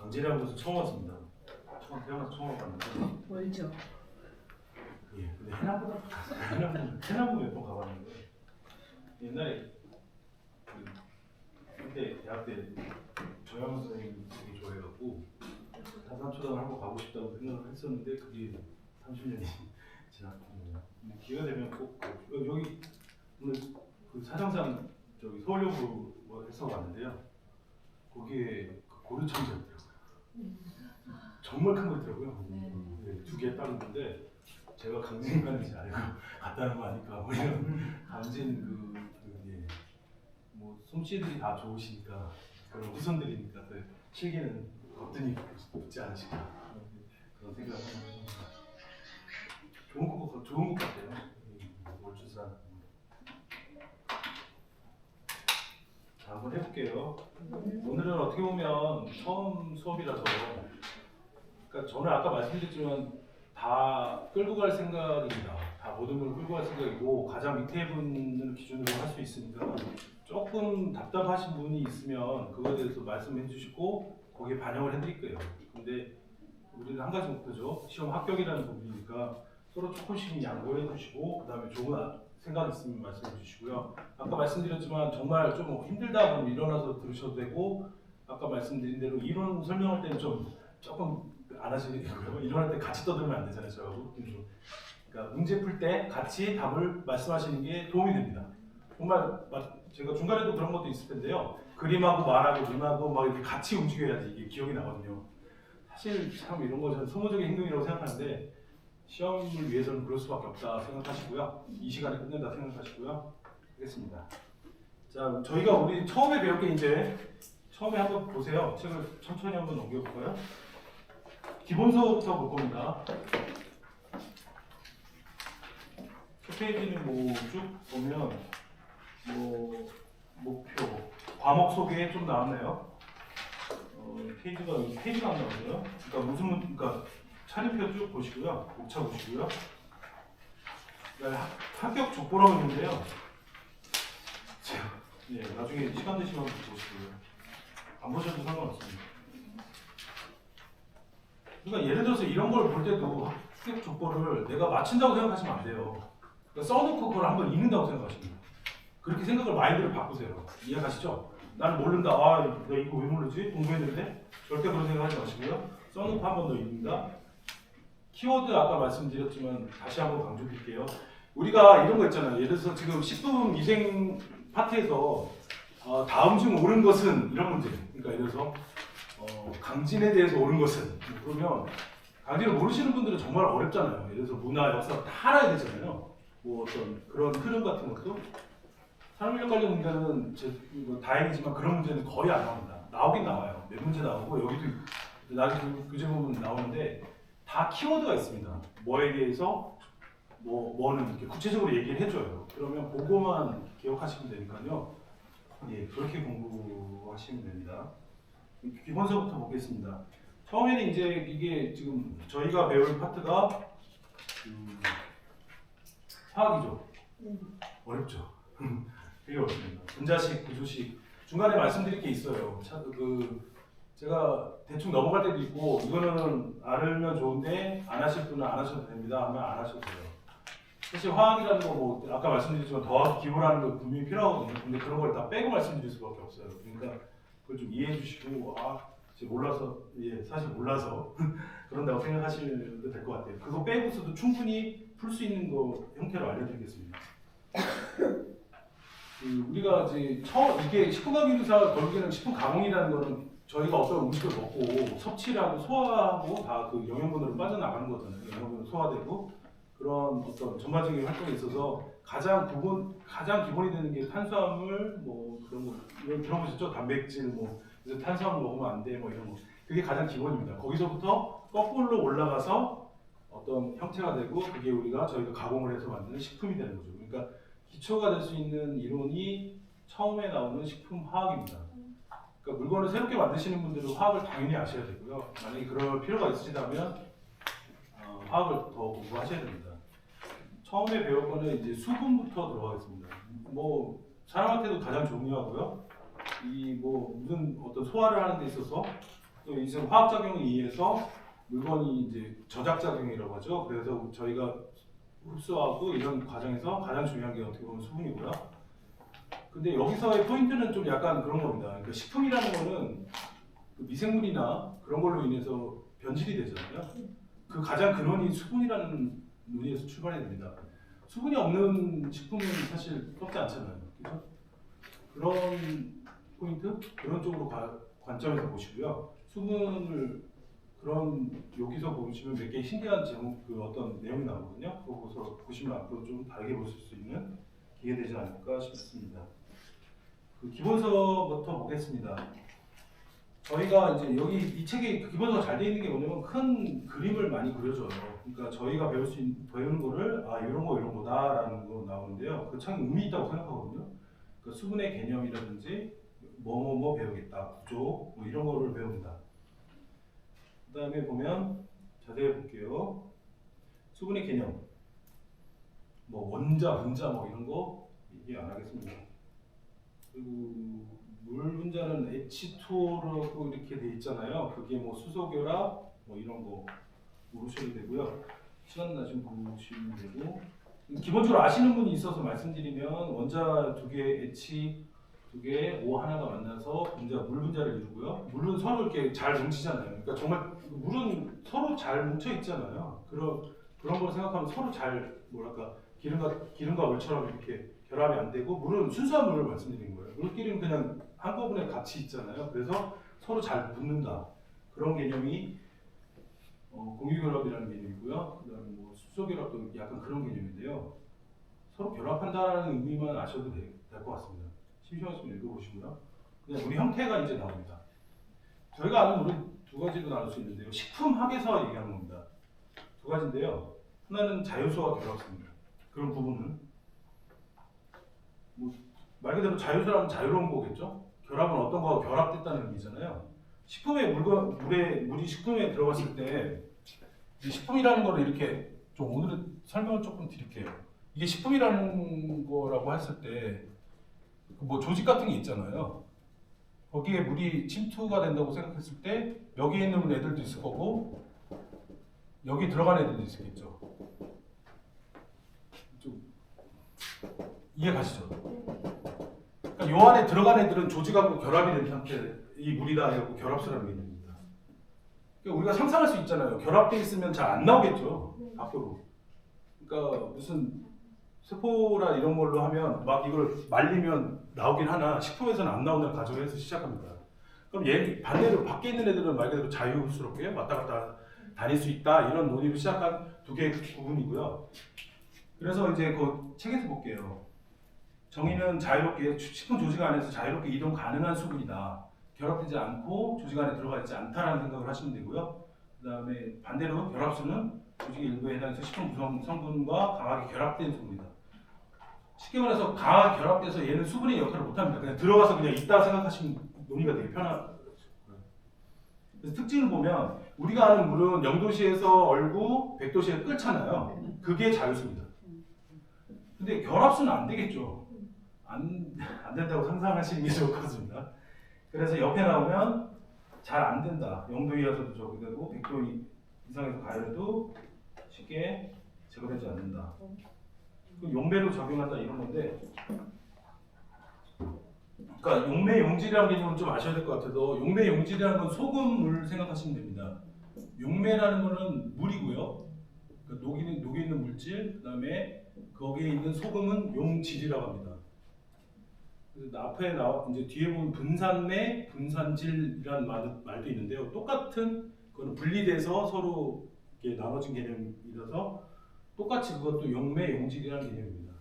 강진이라는 곳을 처음 왔습니다. 태어나서 처음 와봤는데. 멀죠. 예, 근데 해남도 몇 번 가봤는데 옛날에 그때 대학 때 정영 선생님 되게 좋아해갖고 다산초등을 한번 가고 싶다고 생각을 했었는데 그게 30년이 지났고 기회가 되면 꼭 여기 오늘 그 사장산 저기 서울여고에서 왔는데요. 거기에 그 고려청자 있더라고요. 정말 큰 거 있더라고요. 네, 두 개 딱 있는데 제가 강진 가는지 알고 갔다는 거 아니까 뭐 이런 강진 뭐 솜씨들이 다 좋으시니까 그런 후손들이니까 실기는 어떠니 붙지 않으실까 그런 생각을 합니다. 좋은 것 같아요. 월주산. 자, 한번 해볼게요. 오늘은 어떻게 보면 처음 수업이라서 그러니까 저는 아까 말씀드렸지만 다 끌고 갈 생각입니다. 다 모든 걸 끌고 갈 생각이고 가장 밑에 분을 기준으로 할 수 있으니까 조금 답답하신 분이 있으면 그거에 대해서 말씀해 주시고 거기에 반영을 해드릴 거예요. 근데 우리는 한 가지 목표죠. 시험 합격이라는 부분이니까 서로 조금씩 양보해 주시고 그 다음에 좋은 생각 있으면 말씀해 주시고요. 아까 말씀드렸지만 정말 좀 힘들다 그러면 일어나서 들으셔도 되고 아까 말씀드린 대로 이론 설명할 때는 조금 안 하시고요. 일어날 때 같이 떠들면 안 되잖아요. 저하고. 그러니까 문제 풀 때 같이 답을 말씀하시는 게 도움이 됩니다. 정말 제가 중간에도 그런 것도 있을 텐데요. 그림하고 말하고 눈하고 막 이렇게 같이 움직여야지 이게 기억이 나거든요. 사실 참 이런 거 저는 소모적인 행동이라고 생각하는데 시험을 위해서는 그럴 수밖에 없다 생각하시고요. 이 시간에 끝낸다 생각하시고요. 하겠습니다. 자, 저희가 우리 처음에 배울 게 이제 처음에 한번 보세요. 책을 천천히 한번 넘겨볼까요? 기본서부터 볼 겁니다. 첫 페이지는 뭐 쭉 보면 뭐 목표, 과목 소개 좀 나왔네요. 페이지가 안 나오고요. 그러니까 차림표 쭉 보시고요. 목차 보시고요. 합격 족보라고 있는데요. 예, 나중에 시간 되시면 보시고요. 안 보셔도 상관없습니다. 그러니까 예를 들어서 이런 걸 볼 때도 합격 족보를 내가 맞춘다고 생각하시면 안 돼요. 그러니까 써놓고 그걸 한번 읽는다고 생각하십니다. 그렇게 생각을 마인드를 바꾸세요. 이해가시죠? 나는 모른다. 아, 내가 이거 왜 모르지? 공부했는데? 절대 그런 생각하지 마시고요. 써놓고 한 번 더 읽는다. 키워드 아까 말씀드렸지만 다시 한번 강조드릴게요. 우리가 이런 거 있잖아요. 예를 들어서 지금 10분 위생 파트에서 다음 중 옳은 것은 이런 문제. 그러니까 예를 들어서 강진에 대해서 옳은 것은 그러면 강진을 모르시는 분들은 정말 어렵잖아요. 예를 들어서 문화, 역사 다 알아야 되잖아요. 뭐 어떤 그런 흐름 같은 것도 산업인력 관련 문제는 다행이지만 그런 문제는 거의 안 나옵니다. 나오긴 나와요. 몇 문제 나오고 여기도 나중에 교재 보면 나오는데 다 키워드가 있습니다. 뭐에 대해서 뭐는 이렇게 구체적으로 얘기를 해줘요. 그러면 그거만 기억하시면 되니까요. 예, 그렇게 공부하시면 됩니다. 기본서부터 보겠습니다. 처음에는 이제 이게 지금 저희가 배울 파트가 화학이죠. 어렵죠. 되게 어렵습니다. 분자식, 구조식 중간에 말씀드릴 게 있어요. 제가 대충 넘어갈 때도 있고 이거는 알면 좋은데 안 하실 분은 안 하셔도 됩니다 하면 안 하셔도 돼요. 사실 화학이라는 거 뭐 아까 말씀드렸지만 더하기 기호라는 거 분명히 필요하거든요. 근데 그런 걸 다 빼고 말씀드릴 수밖에 없어요. 그러니까 그걸 좀 이해해 주시고 제가 몰라서 사실 몰라서 그런다고 생각하시면 될 것 같아요. 그거 빼고서도 충분히 풀 수 있는 거 형태로 알려드리겠습니다. 우리가 이제 이게 식품가공유사 결국에는 식품가공이라는 거는 저희가 어떤 음식을 먹고 섭취를 하고 소화하고 다 그 영양분으로 빠져나가는 거잖아요. 영양분으로 소화되고 그런 어떤 전반적인 활동에 있어서 가장 기본이 되는 게 탄수화물 뭐 그런 거 이런 들어보셨죠? 단백질 뭐 그래서 탄수화물 먹으면 안 돼 뭐 이런 거 그게 가장 기본입니다. 거기서부터 거꾸로 올라가서 어떤 형태가 되고 그게 저희가 가공을 해서 만드는 식품이 되는 거죠. 그러니까 기초가 될 수 있는 이론이 처음에 나오는 식품화학입니다. 그러니까 물건을 새롭게 만드시는 분들은 화학을 당연히 아셔야 되고요. 만약에 그럴 필요가 있으시다면 화학을 더 공부하셔야 됩니다. 처음에 배울 거는 이제 수분부터 들어가겠습니다. 뭐 사람한테도 가장 중요하고요. 무슨 어떤 소화를 하는 데 있어서 또 이제 화학작용에 의해서 물건이 이제 저작작용이라고 하죠. 그래서 저희가 흡수하고 이런 과정에서 가장 중요한 게 어떻게 보면 수분이고요. 근데 여기서의 포인트는 좀 약간 그런 겁니다. 그러니까 식품이라는 거는 그 미생물이나 그런 걸로 인해서 변질이 되잖아요. 그 가장 근원이 수분이라는 논리에서 출발해야 됩니다. 수분이 없는 식품은 사실 썩지 않잖아요. 그죠? 그런 포인트, 그런 쪽으로 관점에서 보시고요. 수분을 그런 여기서 보시면 몇 개 신기한 제목 그 어떤 내용이 나오거든요. 그거 보시면 앞으로 좀 다르게 보실 수 있는 기회 되지 않을까 싶습니다. 그 기본서부터 보겠습니다. 저희가 이제 여기 이 책에 그 기본서가 잘 되어 있는 게 뭐냐면 큰 그림을 많이 그려줘요. 그러니까 저희가 배우는 거를 이런 거다라는 거 나오는데요. 그 참 의미 있다고 생각하거든요. 그 수분의 개념이라든지 뭐 배우겠다, 구조 뭐 이런 거를 배웁니다. 그 다음에 보면 자세히 볼게요. 수분의 개념, 뭐 원자, 분자 뭐 이런 거 얘기 안 하겠습니다. 그리고 물 분자는 H2라고 이렇게 돼 있잖아요. 그게 뭐 수소결합 뭐 이런 거 모르셔도 되고요. 시간 나시면 보시면 되고, 기본적으로 아시는 분이 있어서 말씀드리면 원자 두 개, H 두 개, O 하나가 만나서 물 분자를 이루고요. 물은 서로 이렇게 잘 뭉치잖아요. 그러니까 정말 물은 서로 잘 뭉쳐 있잖아요. 그런 걸 생각하면 서로 잘 뭐랄까 기름과 물처럼 이렇게 결합이 안 되고, 물은 순수한 물을 말씀드린 거예요. 물끼리는 그냥 한꺼번에 같이 있잖아요. 그래서 서로 잘 붙는다. 그런 개념이 공유결합이라는 개념이고요. 그다음에 뭐 수소결합도 약간 그런 개념인데요. 서로 결합한다는 의미만 아셔도 될 것 같습니다. 심심하시면 읽어보시고요. 그냥 우리 형태가 이제 나옵니다. 저희가 아는 물은 두 가지로 나눌 수 있는데요. 식품학에서 얘기하는 겁니다. 두 가지인데요. 하나는 자유수와 결합수입니다. 그런 부분은 말 그대로 자유수라면 자유로운 거겠죠. 결합은 어떤 거와 결합됐다는 의미잖아요. 물이 식품에 들어갔을 때 식품이라는 거를 이렇게 좀 오늘은 설명을 조금 드릴게요. 이게 식품이라는 거라고 했을 때 뭐 조직 같은 게 있잖아요. 거기에 물이 침투가 된다고 생각했을 때 여기에 있는 애들도 있을 거고 여기 들어간 애들도 있겠죠. 좀 이해 가시죠? 그러니까 요 안에 들어간 애들은 조직하고 결합이 된 상태, 이 물이다 하고 결합수라는 개념입니다. 그러니까 우리가 상상할 수 있잖아요. 결합돼 있으면 잘 안 나오겠죠, 밖으로. 그러니까 무슨 세포라 이런 걸로 하면 막 이걸 말리면 나오긴 하나 식품에서는 안 나온다는 가정에서 시작합니다. 그럼 얘 반대로 밖에 있는 애들은 말 그대로 자유스럽게 왔다 갔다 다닐 수 있다, 이런 논의로 시작한 두 개의 부분이고요. 그래서 이제 그 책에서 볼게요. 정의는 자유롭게 식품 조직 안에서 자유롭게 이동 가능한 수분이다. 결합되지 않고 조직 안에 들어가 있지 않다라는 생각을 하시면 되고요. 그 다음에 반대로 결합수는 조직의 일부에 해당해서 식품 구성 성분과 강하게 결합된 수분이다. 쉽게 말해서 강하게 결합돼서 얘는 수분의 역할을 못합니다. 그냥 들어가서 그냥 있다 생각하시면 논의가 되게 편하죠. 그래서 특징을 보면 우리가 아는 물은 0도씨에서 얼고 100도씨에 끓잖아요. 그게 자유수입니다. 근데 결합수는 안 되겠죠. 안 된다고 상상하시는 게 좋을 것 같습니다. 그래서 옆에 나오면 잘 안 된다. 0도 이하서도 적용되고 100도 이상에서 가열해도 쉽게 제거되지 않는다. 용매로 적용한다 이런 건데, 그러니까 용매 용질이라는 개념을 좀 아셔야 될 것 같아서, 용매 용질이라는 건 소금물 생각하시면 됩니다. 용매라는 거는 물이고요. 그러니까 녹이 있는 물질, 그다음에 거기에 있는 소금은 용질이라고 합니다. 그래서 앞에 이제 뒤에 보면 분산매, 분산질이라는 말도 있는데요. 똑같은 그거는 분리돼서 서로 이렇게 나눠진 개념이라서 똑같이 그것도 용매, 용질이라는 개념입니다.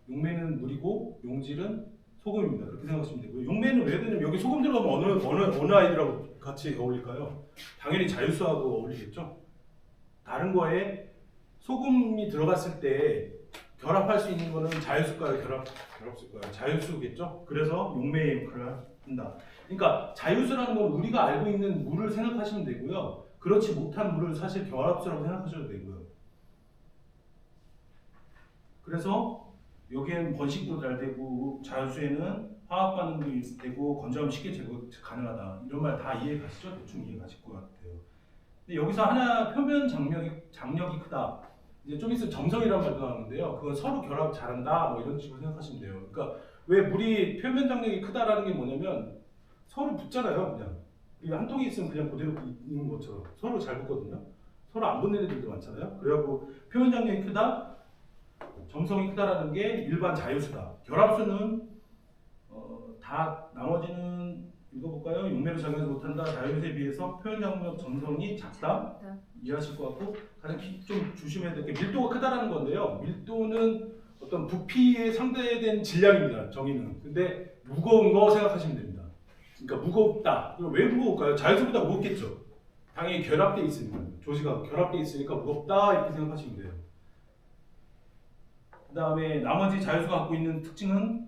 용매는 물이고 용질은 소금입니다. 그렇게 생각하시면 되고요. 용매는 왜 되냐면 여기 소금 들어가면 어느 아이들하고 같이 어울릴까요? 당연히 자유수하고 어울리겠죠. 다른 거에 소금이 들어갔을 때 결합할 수 있는 거는 자유수일까요? 결합수일까요? 자유수겠죠. 그래서 용매의 역할을 한다. 그러니까 자유수라는 건 우리가 알고 있는 물을 생각하시면 되고요. 그렇지 못한 물을 사실 결합수라고 생각하셔도 되고요. 그래서 여기에는 번식도 잘 되고 자유수에는 화학 반응도 되고 건조하면 쉽게 제거 가능하다. 이런 말 다 이해 가시죠? 대충 이해 가실 것 같아요. 근데 여기서 하나 표면 장력이 크다. 이제 좀 있으면 점성이라는 말도 나오는데요. 그건 서로 결합 잘한다. 뭐 이런 식으로 생각하시면 돼요. 그러니까 왜 물이 표면 장력이 크다라는 게 뭐냐면 서로 붙잖아요. 그냥 이 한 통이 있으면 그냥 그대로 있는 것처럼 서로 잘 붙거든요. 서로 안 붙는 애들도 많잖아요. 그래갖고 표면 장력이 크다, 점성이 크다라는 게 일반 자유수다. 결합수는 다 나머지는 읽어볼까요? 용매로 작용하지 못한다. 자유수에 비해서 표현 장력 점성이 작다. 이해하실 것 같고 가장 좀 조심해야 될 게 밀도가 크다라는 건데요. 밀도는 어떤 부피에 상대된 질량입니다. 정의는. 근데 무거운 거 생각하시면 됩니다. 그러니까 무겁다. 그럼 왜 무거울까요? 자유수보다 무겁겠죠. 당연히 결합돼 있으니까. 조시가 결합돼 있으니까 무겁다 이렇게 생각하시면 돼요. 그 다음에 나머지 자유수가 갖고 있는 특징은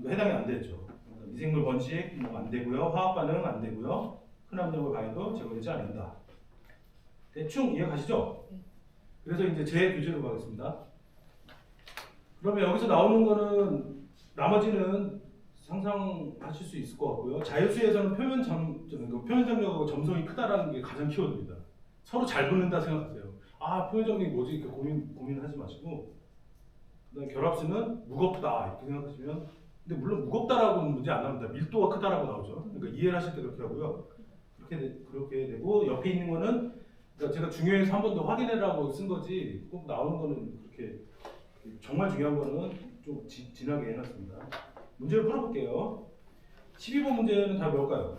해당이 안 되죠. 미생물 번식 안 되고요. 화학 반응 안 되고요. 흔함력을 가해도 제거되지 않는다. 대충 이해 가시죠? 그래서 이제 제 교재로 가겠습니다. 그러면 여기서 나오는 거는 나머지는 상상하실 수 있을 것 같고요. 자유수에서는 표면 장력하고 점성이 크다라는 게 가장 키워드입니다. 서로 잘 붙는다 생각하세요. 아, 표면 장력이 뭐지? 이렇게 고민하지 마시고. 그다음에 결합수는 무겁다 이렇게 생각하시면, 근데 물론 무겁다라고는 문제 안 나옵니다. 밀도가 크다라고 나오죠. 그러니까 이해를 하실 때 그렇게 하고요. 그렇게 되고 옆에 있는 거는 그러니까 제가 중요해서 한 번 더 확인해라고 쓴 거지 꼭 나오는 거는 그렇게 정말 중요한 거는 좀 진하게 해놨습니다. 문제를 풀어볼게요. 12번 문제는 다 뭘까요?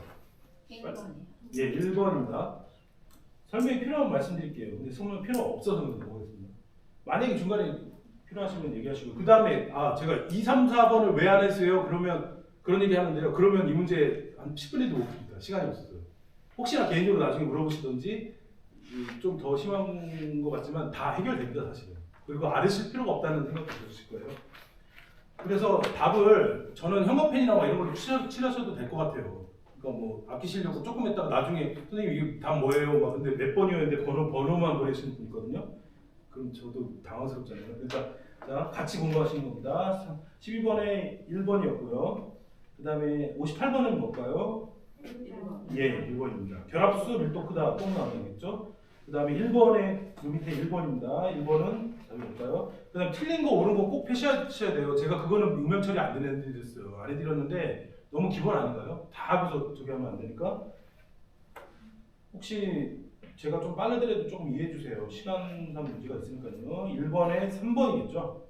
1번이요. 예, 1번입니다. 설명이 필요하면 말씀드릴게요. 근데 설명 필요 없어서 보겠습니다. 만약에 중간에 필요하시면 얘기하시고, 그 다음에 제가 2, 3, 4번을 왜 안 했어요? 그러면 그런 얘기 하는데요. 그러면 이 문제 한 10분에도 못 풉니다. 시간이 없어서. 혹시나 개인적으로 나중에 물어보시든지 좀 더 심한 것 같지만 다 해결됩니다, 사실은. 그리고 알으실 필요가 없다는 생각도 드실 거예요. 그래서 답을 저는 형광펜이나 막 이런 걸로 칠하셔도 될 것 같아요. 그러니까 뭐 아끼시려고 조금 했다가 나중에 선생님 이게 답 뭐예요? 막 근데 몇 번이었는데 번호만 보내시는 분 있거든요. 그럼 저도 당황스럽잖아요. 그러니까 자, 같이 공부하시는 겁니다. 12번에 1번이었고요. 그 다음에 58번은 뭘까요? 1번. 예, 1번입니다. 결합수 밀도 크다 꼭 나오겠죠? 그 다음에 1번에 그 밑에 1번입니다. 1번은 답이 뭘까요? 그 다음에 틀린 거 옳은 거 꼭 표시하셔야 돼요. 제가 그거는 익명 처리 안 되는 애들이 됐어요. 안 해드렸는데 너무 기본 아닌가요? 다 하고서 저기 하면 안 되니까. 혹시 제가 좀 빨라더라도 조금 이해해 주세요. 시간상 문제가 있으니까요. 1번에 3번이겠죠?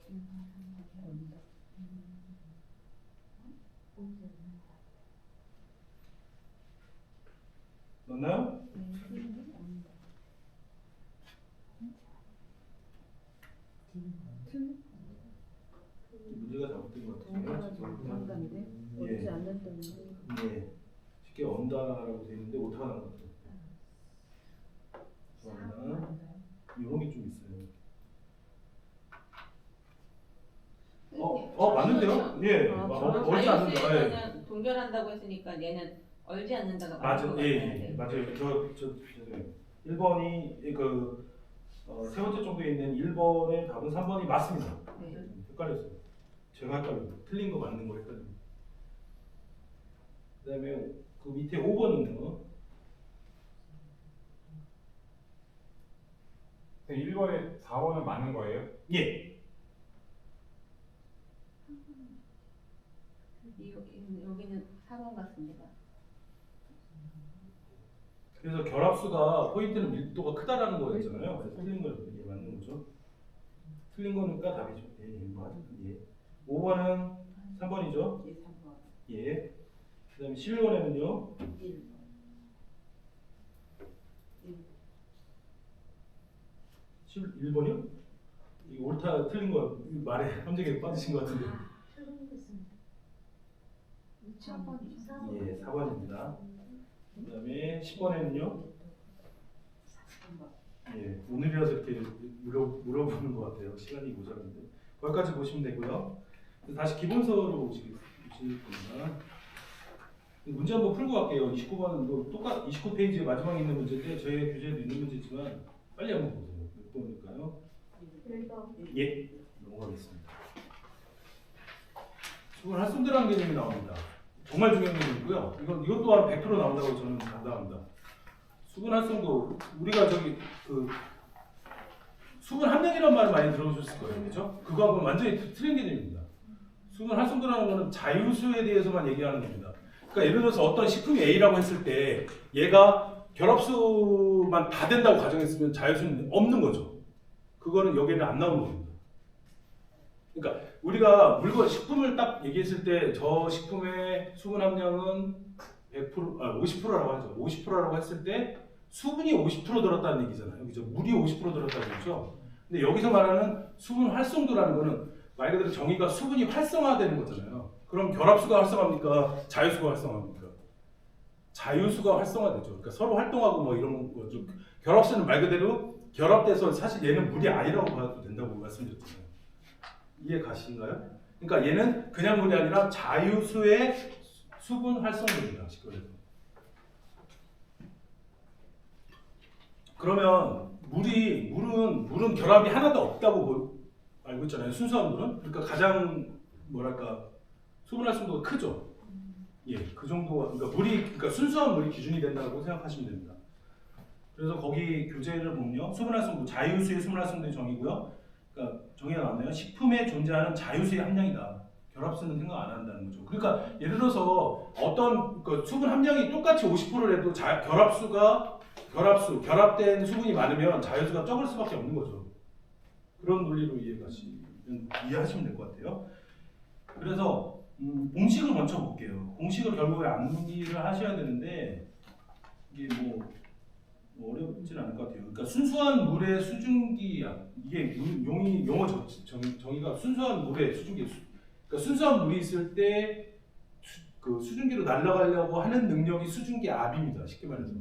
맞나요? 문제가 잘못된 것 같아요. 정답인데 예. 어렵지 않았던 예. 쉽게 언다라고 되어 있는데 오타가 난 것 같아요. 죄송합니다. 이런 게 좀 있어요. 맞는데요? 예. 얼지 않는다. 예. 자유수에서는 동결한다고 했으니까 얘는 얼지 않는다가 맞아. 맞는 것 예, 같아요. 예. 맞아요. 죄송해요. 1번이 세 번째 정도에 있는 1번의 답은 3번이 맞습니다. 네. 헷갈렸어요. 제가 헷갈려요. 틀린 거 맞는 거 헷갈려요. 그 다음에 그 밑에 5번은요. 1번에 4번은 맞는 거예요? 예. 여기는 4번 같습니다. 그래서 결합수가 포인트는 밀도가 크다라는 거였잖아요. 그래서 틀린 걸 맞는 거죠. 틀린 거니까 답이죠. 예. 5번은 3번이죠. 예, 3번. 예. 그다음에 11번에는요. 1번. 11번이요? 이 옳다 틀린 거 말에 함정에 빠지신 것 같은데. 4번이죠. 예, 4번입니다. 그다음에 10번에는요. 3번. 예, 오늘이라서 이렇게 물어보는 것 같아요. 시간이 모자란데. 거기까지 보시면 되고요. 다시 기본서로 오실 겁니다. 문제 한번 풀고 갈게요. 29번은 똑같 29페이지 마지막에 있는 문제인데 저희 교재에도 있는 문제지만 빨리 한번 보세요. 몇 번일까요? 1번. 예, 넘어가겠습니다. 수분 활성도라는 개념이 나옵니다. 정말 중요한 개념이고요. 이것 또한 100% 나온다고 저는 판단합니다. 수분 활성도 우리가 저기 그 수분 함량이라는 말을 많이 들어보셨을 거예요, 그렇죠? 그거하고는 완전히 틀린 개념입니다. 수분 활성도라는 거는 자유수에 대해서만 얘기하는 겁니다. 그러니까 예를 들어서 어떤 식품이 A라고 했을 때 얘가 결합수만 다 된다고 가정했으면 자유수는 없는 거죠. 그거는 여기에는 안 나오는 겁니다. 그러니까 우리가 물건 식품을 딱 얘기했을 때 저 식품의 수분 함량은 50%라고 하죠. 50%라고 했을 때 수분이 50% 들었다는 얘기잖아요. 그죠? 물이 50% 들었다는 얘기죠. 근데 여기서 말하는 수분 활성도라는 거는 말 그대로 정의가 수분이 활성화되는 거잖아요. 그럼 결합수가 활성화합니까? 자유수가 활성화합니까? 자유수가 활성화되죠. 그러니까 서로 활동하고 뭐 이런 거죠. 결합수는 말 그대로 결합돼서 사실 얘는 물이 아니라고 봐도 된다고 말씀드렸잖아요. 이해 가시나요? 그러니까 얘는 그냥 물이 아니라 자유수의 수분 활성도입니다. 그래서 그러면 물은 결합이 하나도 없다고 알고 있잖아요. 순수한 물은. 그러니까 가장 뭐랄까 수분 활성도가 크죠. 예, 그 정도가 그러니까 순수한 물이 기준이 된다고 생각하시면 됩니다. 그래서 거기 교재를 보면요, 수분 활성도 자유수의 수분 활성도의 정의고요. 그러니까 정의가 나왔네요. 식품에 존재하는 자유수의 함량이다. 결합수는 생각 안 한다는 거죠. 그러니까 예를 들어서 어떤 수분 함량이 똑같이 50%라도 결합된 수분이 많으면 자유수가 적을 수밖에 없는 거죠. 그런 논리로 이해하시면 될 것 같아요. 그래서 공식을 먼저 볼게요. 공식을 결국에 암기를 하셔야 되는데 이게 뭐 어렵진 않을 것 같아요. 그러니까 순수한 물의 수증기압, 이게 용어 정의가 순수한 물의 수증기. 그러니까 순수한 물이 있을 때 그 수증기로 날아가려고 하는 능력이 수증기압입니다. 쉽게 말해서.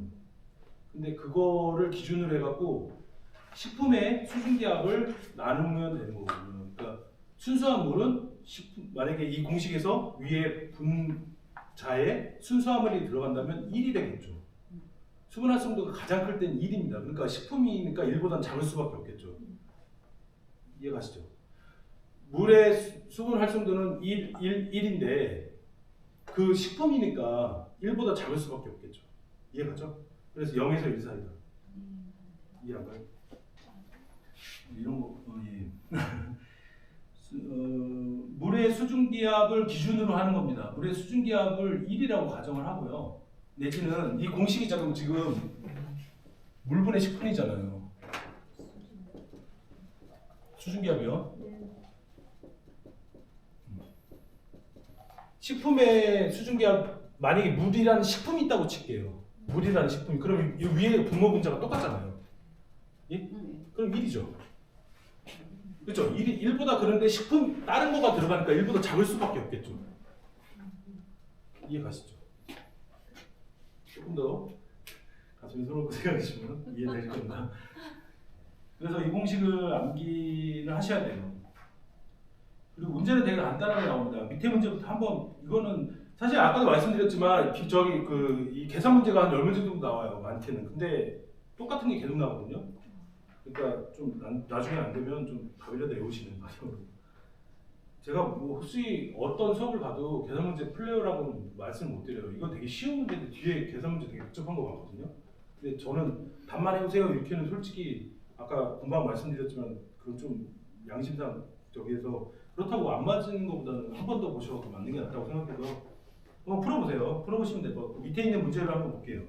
근데 그거를 기준으로 해갖고 식품의 수증기압을 나누면 되는 거거든요. 그러니까 순수한 물은 만약에 이 공식에서 위에 분자에 순수화물이 들어간다면 1이 되겠죠. 수분 활성도가 가장 클 때는 1입니다. 그러니까 식품이니까 1보다는 작을 수밖에 없겠죠. 이해가시죠? 물의 수분 활성도는 1인데 그 식품이니까 1보다 작을 수밖에 없겠죠. 이해가죠? 그래서 0에서 1 사이다. 이해 안 가요? 이런 거 예. 물의 수증기압을 기준으로 하는 겁니다. 물의 수증기압을 1이라고 가정을 하고요. 내지는 이 공식이 지금 물분의 10분이잖아요. 수증기압이요. 식품의 수증기압, 만약에 물이라는 식품이 있다고 칠게요. 물이라는 식품이. 그럼 이 위에 분모 분자가 똑같잖아요. 예? 그럼 1이죠. 그렇죠? 1보다 그런데 식품 다른 거가 들어가니까 1보다 작을 수밖에 없겠죠. 이해 가시죠? 조금 더 가슴이 서럽고 생각하시면 이해되실 겁니다. 그래서 이 공식을 암기를 하셔야 돼요. 그리고 문제는 되게 간단하게 나옵니다. 밑에 문제부터 한번, 이거는 사실 아까도 말씀드렸지만 이 계산 문제가 한 10문제 정도 나와요. 많게는. 근데 똑같은 게 계속 나오거든요. 그러니까 좀 나중에 안 되면 좀 답이라도 외우시는 방향으로. 제가 뭐 혹시 어떤 수업을 봐도 계산 문제 풀려라고는 말씀을 못 드려요. 이건 되게 쉬운 문제인데 뒤에 계산 문제 되게 복잡한 거 많거든요. 근데 저는 답만 해보세요 이렇게는 솔직히 아까 금방 말씀드렸지만 그건 좀 양심상 저기에서 그렇다고 안 맞는 것보다는 한 번 더 보셔서 맞는 게 낫다고 생각해서 한번 풀어보세요. 풀어보시면 될 것 같고 밑에 있는 문제를 한번 볼게요.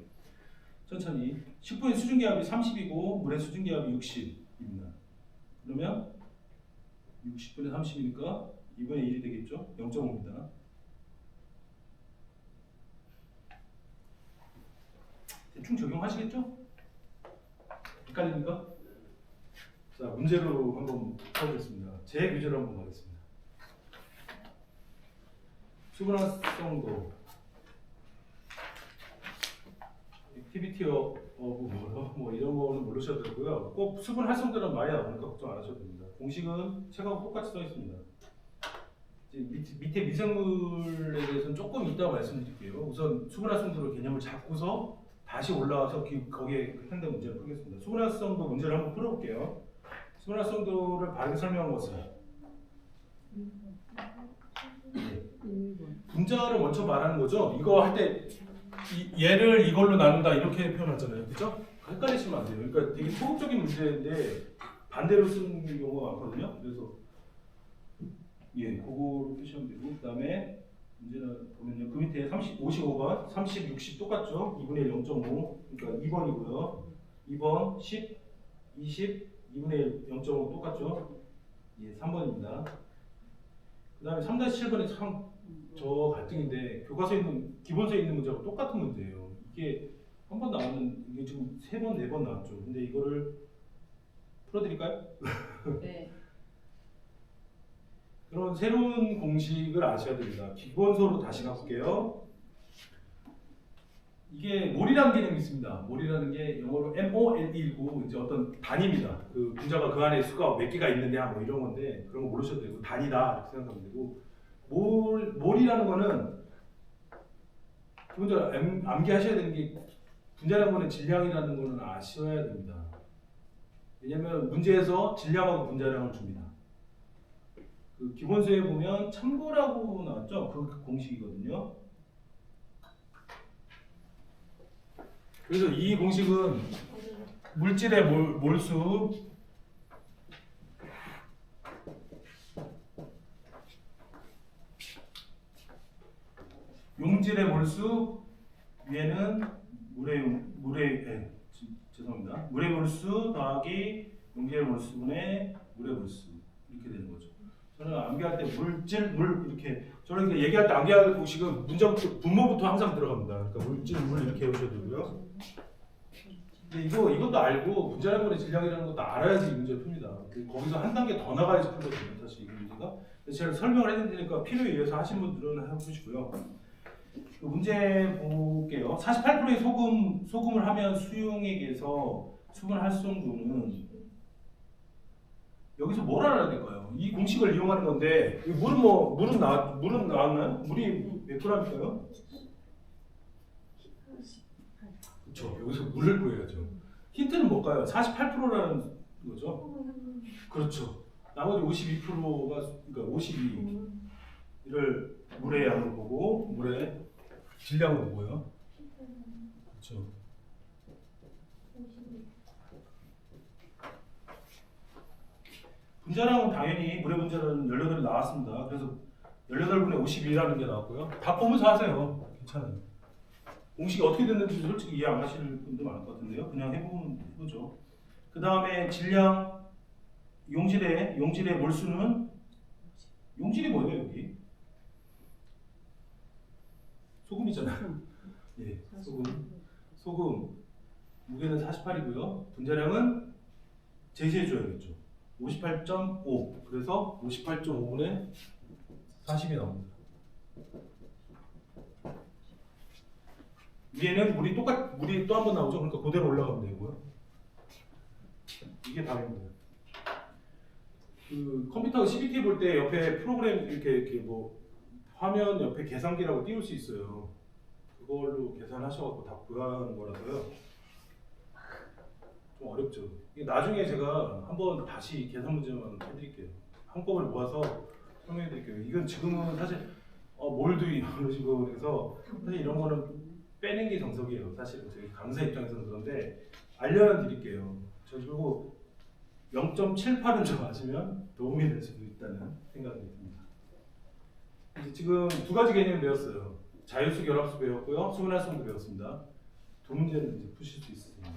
천천히. 식품의 수증기압이 30이고 물의 수증기압이 60입니다. 그러면 60분의 30이니까 2분의 1이 되겠죠? 0.5입니다. 대충 적용하시겠죠? 헷갈립니까? 자, 문제로 한번 풀어보겠습니다. 제 교재로 한번 가겠습니다. 수분 활성도 액티비티 뭐 이런 거는 모르셔도 되고요. 꼭 수분 활성도는 많이 나오니까 걱정 안 하셔도 됩니다. 공식은 책하고 똑같이 써 있습니다. 밑에 미생물에 대해서는 조금 이따가 말씀드릴게요. 우선 수분 활성도로 개념을 잡고서 다시 올라와서 거기에 해당되는 문제를 풀겠습니다. 수분 활성도 문제를 한번 풀어볼게요. 수분 활성도를 바르게 설명한 것은 분자를 먼저 말하는 거죠. 이거 할 때 얘를 이걸로 나눈다 이렇게 표현하잖아요. 그죠? 헷갈리시면 안 돼요. 그러니까 되게 소극적인 문제인데 반대로 쓰는 경우가 많거든요. 그래서 예, 그거로 표시하면 되고 그다음에 문제는 보면요. 그 밑에 55번, 30, 60 똑같죠? 2분의 1 0.5 그러니까 2번이고요. 2번 10, 20, 2분의 1 0.5 똑같죠? 예, 3번입니다. 그 다음에 3-7번이 참 저 갈등인데 교과서에 있는 기본서에 있는 문제하고 똑같은 문제예요. 이게 한 번 나왔는 이게 지금 3번, 4번 나왔죠. 근데 이거를 풀어드릴까요? 네. 그런 새로운 공식을 아셔야 됩니다. 기본서로 다시 가볼게요. 이게 몰이라는 개념이 있습니다. 몰이라는 게 영어로 MOL이고 이제 어떤 단위입니다. 그 분자가 그 안에 수가 몇 개가 있느냐 뭐 이런 건데 그런 거 모르셔도 되고 단위다 이렇게 생각하면 되고 몰이라는 거는 기본적으로 암기하셔야 되는 게 분자라는 거는 질량이라는 거는 아셔야 됩니다. 왜냐면 문제에서 질량하고 분자량을 줍니다. 그 기본서에 보면 참고라고 나왔죠? 그 공식이거든요. 그래서 이 공식은 물질의 몰수 용질의 몰수 위에는 죄송합니다. 물의 몰수 더하기 용질의 몰수분의 물의 몰수 이렇게 되는 거죠. 저는 암기할 때 물질 물 이렇게 저는 이렇게 얘기할 때 암기할 공식은 문장부터 분모부터 항상 들어갑니다. 그러니까 물질 물 이렇게 해오셔야 되고요. 근데 이것도 알고 분자라는 거는 질량이라는 것도 알아야지 이 문제 풉니다. 거기서 한 단계 더 나가야지 풀거든요. 사실 이 문제가. 그래서 제가 설명을 해드리니까 필요에 의해서 하신 분들은 해보시고요. 그 문제 볼게요. 48%의 소금을 하면 수용액에서 수분 활성도는 여기서 뭘 알아야 될까요? 이 공식을 이용하는 건데 물은 나왔나요? 물이 몇 g일까요? 그렇죠. 여기서 물을 구해야죠. 힌트는 뭘까요? 48%라는 거죠. 그렇죠. 나머지 52%가 그러니까 52를 물의 양으로 보고 물의 질량으로 보고요. 그렇죠. 분자량은 당연히 물의 분자는 18이 나왔습니다. 그래서 18분의 52라는 게 나왔고요. 다 보면서 하세요. 괜찮아요. 공식이 어떻게 됐는지 솔직히 이해 안 하시는 분도 많을 것 같은데요. 그냥 해보죠. 그 다음에 질량, 용질의 몰수는 용질이 뭐예요 여기? 소금이잖아요. 예, 소금 무게는 48이고요. 분자량은 제시해 줘야겠죠. 58.5. 그래서 58.5분의 40이 나옵니다. 위에는 물이 또 한 번 나오죠. 그러니까 그대로 올라가면 되고요. 이게 답입니다. 그 컴퓨터 CBT 볼 때 옆에 프로그램 이렇게 뭐 화면 옆에 계산기라고 띄울 수 있어요. 그걸로 계산하셔갖고 다 구하는 거라서요. 좀 어렵죠. 이게 나중에 제가 한번 다시 계산 문제만 해드릴게요. 한꺼번에 모아서 설명해드릴게요. 이건 지금은 사실 몰도 이런 식으로 해서 사실 이런 거는 빼는 게 정석이에요. 사실은 저희 강사 입장에서는 그런데 알려는 드릴게요. 저 그리고 0.78은 좀 아시면 도움이 될 수도 있다는 생각이 듭니다. 이제 지금 두 가지 개념 배웠어요. 자유수 결합수 배웠고요. 수분활성도 배웠습니다. 두 문제는 이제 푸실 수 있습니다.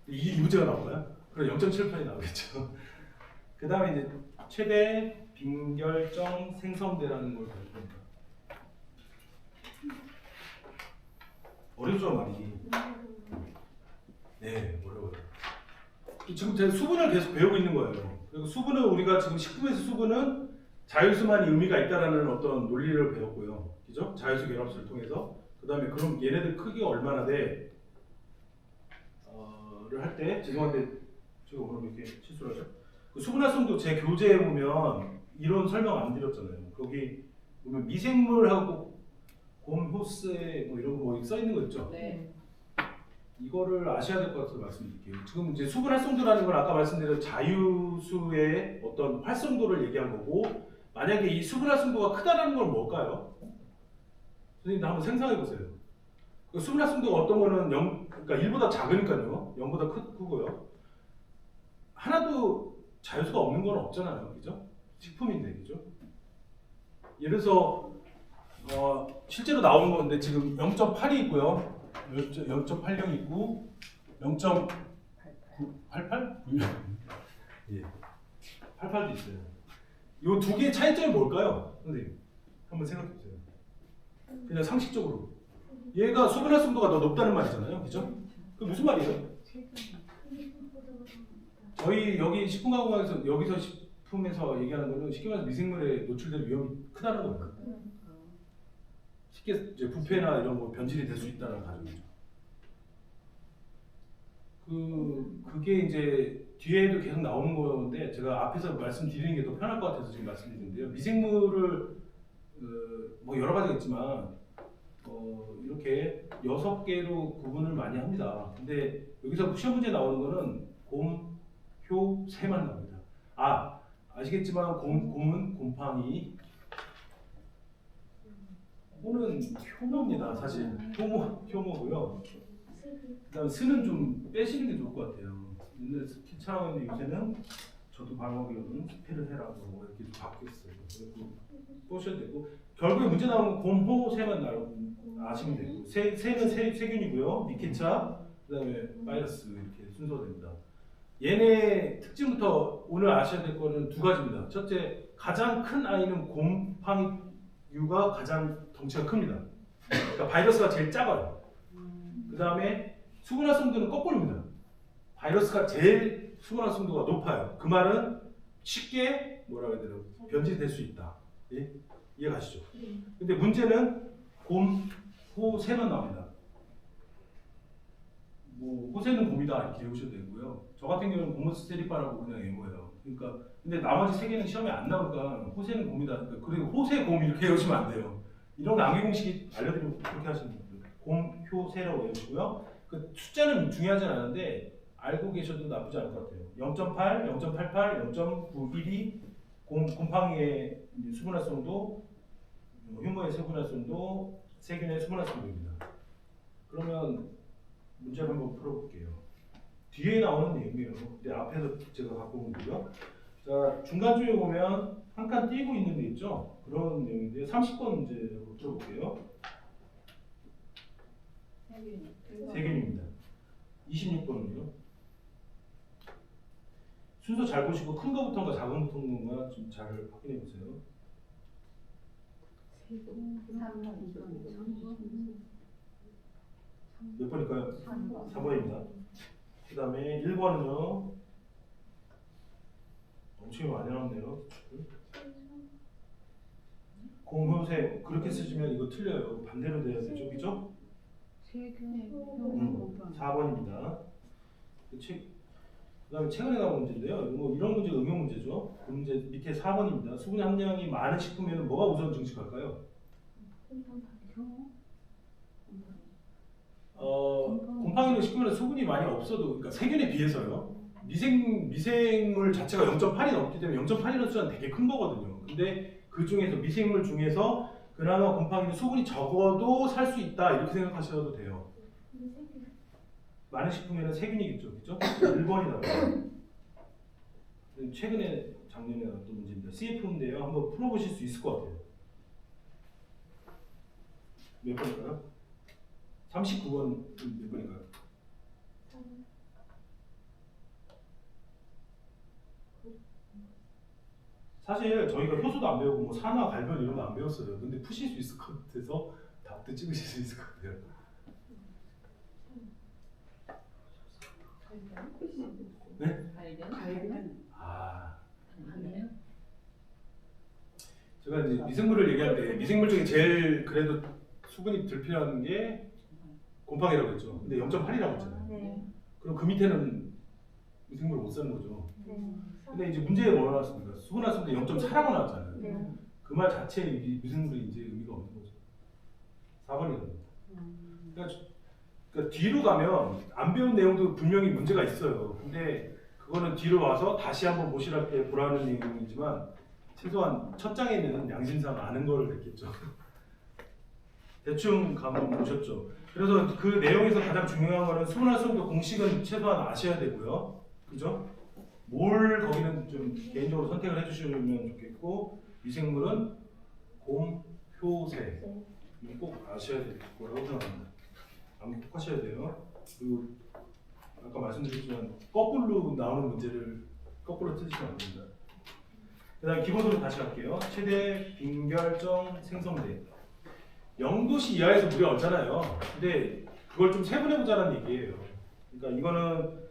이 문제가 나올까요? 그럼 0.78이 나오겠죠. 그 다음에 이제 최대 빈결정 생성대라는 걸 배울 겁니다. 어렵죠 많이. 네, 어려워요. 지금 제가 수분을 계속 배우고 있는 거예요. 그리고 수분은 우리가 지금 식품에서 수분은 자유수만이 의미가 있다라는 어떤 논리를 배웠고요. 그죠? 자유수 결합수를 통해서. 그 다음에 그럼 얘네들 크기가 얼마나 돼? 를 할 때 죄송한데 제가 오늘 이렇게 실수를 하죠. 그 수분활성도 제 교재에 보면 이론 설명 안 드렸잖아요. 거기 보면 미생물하고 곰호스에 뭐 이런 거 써 있는 거 있죠? 네. 이거를 아셔야 될 것 같아서 말씀드릴게요. 지금 이제 수분 활성도라는 건 아까 말씀드린 자유수의 어떤 활성도를 얘기한 거고 만약에 이 수분활성도가 크다는 건 뭘까요? 선생님도 한번 생각해 보세요. 그 수분활성도가 어떤 거는 0, 그러니까 1보다 작으니까요. 0보다 크고요. 하나도 자유수가 없는 건 없잖아요. 그죠? 식품인데, 그죠? 예를 들어서 실제로 나오는 건데 지금 0.8이 있고요. 0.80 있고 0.88? 예. 88도 있어요. 이 두 개의 차이점이 뭘까요? 선생님 한번 생각해 보세요. 그냥 상식적으로 얘가 수분활성도가 더 높다는 말이잖아요. 그죠? 그 무슨 말이에요? 저희 여기 식품가공학에서 여기서 식품에서 얘기하는 거는 쉽게 말해서 미생물에 노출될 위험이 크다는 거예요. 쉽게 이제 부패나 이런 거 변질이 될 수 있다는 가정이죠. 그게 이제 뒤에도 계속 나오는 건데 제가 앞에서 말씀드리는 게 더 편할 것 같아서 지금 말씀드리는데요. 미생물을 뭐 여러 가지가 있지만 이렇게 6개로 구분을 많이 합니다. 근데 여기서 시험 문제 나오는 거는 곰, 효, 새만 나옵니다. 아시겠지만 곰은 곰팡이, 호는 효모입니다. 사실 효모고요. 그다음 스는 좀 빼시는 게 좋을 것 같아요. 옛날에 스피 차원인데 요새는 저도 방어기로는 스피를 해라고 이렇게 좀 바뀌었어요. 그리고 보셔도 되고 결국에 문제 나오는 곰호 새만 아시면 되고 새는 세균이고요. 미케차 그다음에 바이러스 이렇게 순서가 됩니다. 얘네 특징부터 오늘 아셔야 될 거는 두 가지입니다. 첫째, 가장 큰 아이는 곰팡이유가 가장 덩치가 큽니다. 그러니까 바이러스가 제일 작아요. 그 다음에 수분활성도는 거꾸로입니다. 바이러스가 제일 수분활성도가 높아요. 그 말은 쉽게 뭐라고 해야 되나 변질될 수 있다. 예? 이해가시죠? 근데 문제는 곰, 호, 새만 나옵니다. 뭐 호새는 곰이다 이렇게 외우셔도 되고요. 저 같은 경우는 고무스 세리파라고 그냥 외워요. 그러니까 근데 나머지 세 개는 시험에 안 나오니까 호새는 곰이다. 그러니까 그리고 호새, 곰 이렇게 외우시면 안 돼요. 이런 암기 공식이 알려드리면 그렇게 하시는 거예요. 곰, 효, 새라고 외우시고요. 그 숫자는 중요하진 않은데 알고 계셔도 나쁘지 않을 것 같아요. 0.8, 0.88, 0.912 곰팡이의 수분활성도, 효모의 수분활성도, 세균의 수분활성도입니다. 그러면 문제를 한번 풀어볼게요. 뒤에 나오는 내용이에요. 근데 앞에서 제가 갖고 온 거고요. 자, 중간쯤에 보면 한 칸 띄고 있는 데 있죠? 그런 내용인데 30번 문제 풀어볼게요. 세균입니다. 26번은요. 순서 잘 보시고 큰 거부터인가 작은 거부터인가 좀 잘 확인해 보세요. 몇 번일까요? 3번입니다. 그 다음에 1번은요. 엄청 많이 나왔네요. 공효세 그렇게 쓰시면 이거 틀려요. 반대로 돼야 되죠, 그죠? 4번입니다. 그다음에 최근에 나온 문제인데요. 뭐 이런 문제 응용 문제죠. 그 문제 밑에 4번입니다. 수분 함량이 많은 식품에는 뭐가 우선 증식할까요? 곰팡이는 식품에는 수분이 많이 없어도, 그러니까 세균에 비해서요. 미생물 자체가 0.8이 넘기 때문에 0.8이라는 숫자는 되게 큰 거거든요. 근데 그 중에서 미생물 중에서 그나마 곰팡이는 수분이 적어도 살 수 있다 이렇게 생각하셔도 돼요. 많은 식품에는 세균이겠죠, 그렇죠? 1번이라고. 최근에 작년에 나왔던 문제입니다. CF인데요. 한번 풀어보실 수 있을 것 같아요. 몇 번일까요? 39번 몇 번일까요? 사실 저희가 효소도 안 배우고 뭐 산화, 갈변 이런 거 안 배웠어요. 근데 푸실 수 있을 것 같아서 답도 찍으실 수 있을 것 같아요. 네? 아니에요? 제가 이제 미생물을 얘기할 때 미생물 중에 제일 그래도 수분이 덜 필요한 게 곰팡이라고 했죠. 근데 0.8이라고 했잖아요. 네. 그럼 그 밑에는 미생물 못 쓰는 거죠. 네. 근데 이제 문제에 뭐가 나왔습니까? 수분활성도 0.4라고 나왔잖아요. 네. 그 말 자체에 미생물이 이제 의미가 없는 거죠. 4번이랍니다. 그러니까 뒤로 가면 안 배운 내용도 분명히 문제가 있어요. 근데 그거는 뒤로 와서 다시 한번 모시랄 때 보라는 내용이지만 최소한 첫 장에는 양심상 아는 거를 냈겠죠. 대충 감은 보셨죠. 그래서 그 내용에서 가장 중요한 거는 수분할 수분도 공식은 최소한 아셔야 되고요. 그죠? 뭘 거기는 좀 개인적으로 선택을 해주시면 좋겠고, 미생물은 곰, 효, 새. 이거 꼭 아셔야 될 거라고 생각합니다. 아무 꼭 하셔야 돼요. 그리고 아까 말씀드렸지만 거꾸로 나오는 문제를 거꾸로 틀리시면 안 됩니다. 그 다음 기본으로 다시 갈게요. 최대 빈결정 생성대. 0도씨 이하에서 물이 얼잖아요. 근데 그걸 좀 세분해보자는 얘기예요. 그러니까 이거는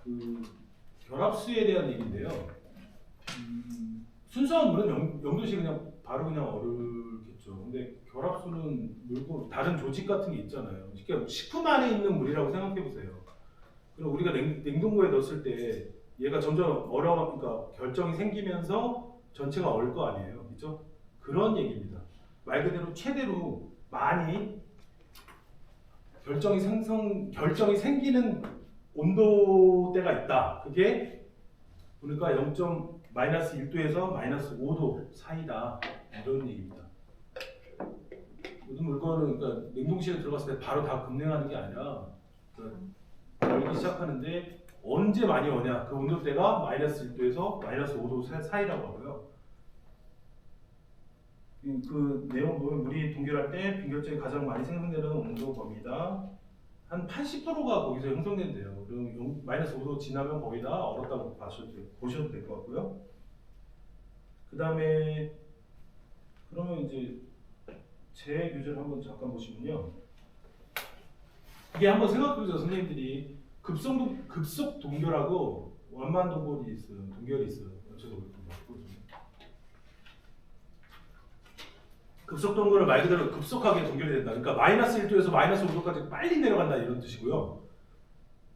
그 결합수에 대한 얘기인데요. 순수한 물은 0도씨 그냥 바로 그냥 얼겠죠. 근데 결합수는 물고 다른 조직 같은 게 있잖아요. 그러니까 식품 안에 있는 물이라고 생각해 보세요. 그럼 우리가 냉동고에 넣었을 때 얘가 점점 얼어가니까 결정이 생기면서 전체가 얼 거 아니에요, 그렇죠? 그런 얘기입니다. 말 그대로 최대로 많이 결정이 생기는 온도대가 있다. 그게 그러니까 -1도에서 -5도 사이다. 이런 얘기입니다. 모든 물건은 그러니까 냉동실에 들어갔을 때 바로 다 급냉하는 게 아니라 열기 시작하는데 언제 많이 오냐 그 온도대가 -1도에서 -5도 사이라고 하고요. 그 내용 보면 물이 동결할 때 빈결정이 가장 많이 생성되는 온도 범위다. 한 80%가 거기서 형성된대요. 그럼 -5도 지나면 거의 다 얼었다고 보셔도 될 것 같고요. 그 다음에 그러면 이제 제 교재를 한번 잠깐 보시면요. 이게 한번 생각해보세요. 선생님들이 급속 동결하고 완만 동결이 있어요. 저도 급속 동결을 말 그대로 급속하게 동결이 된다. 그러니까 -1도에서 -5도까지 빨리 내려간다 이런 뜻이고요.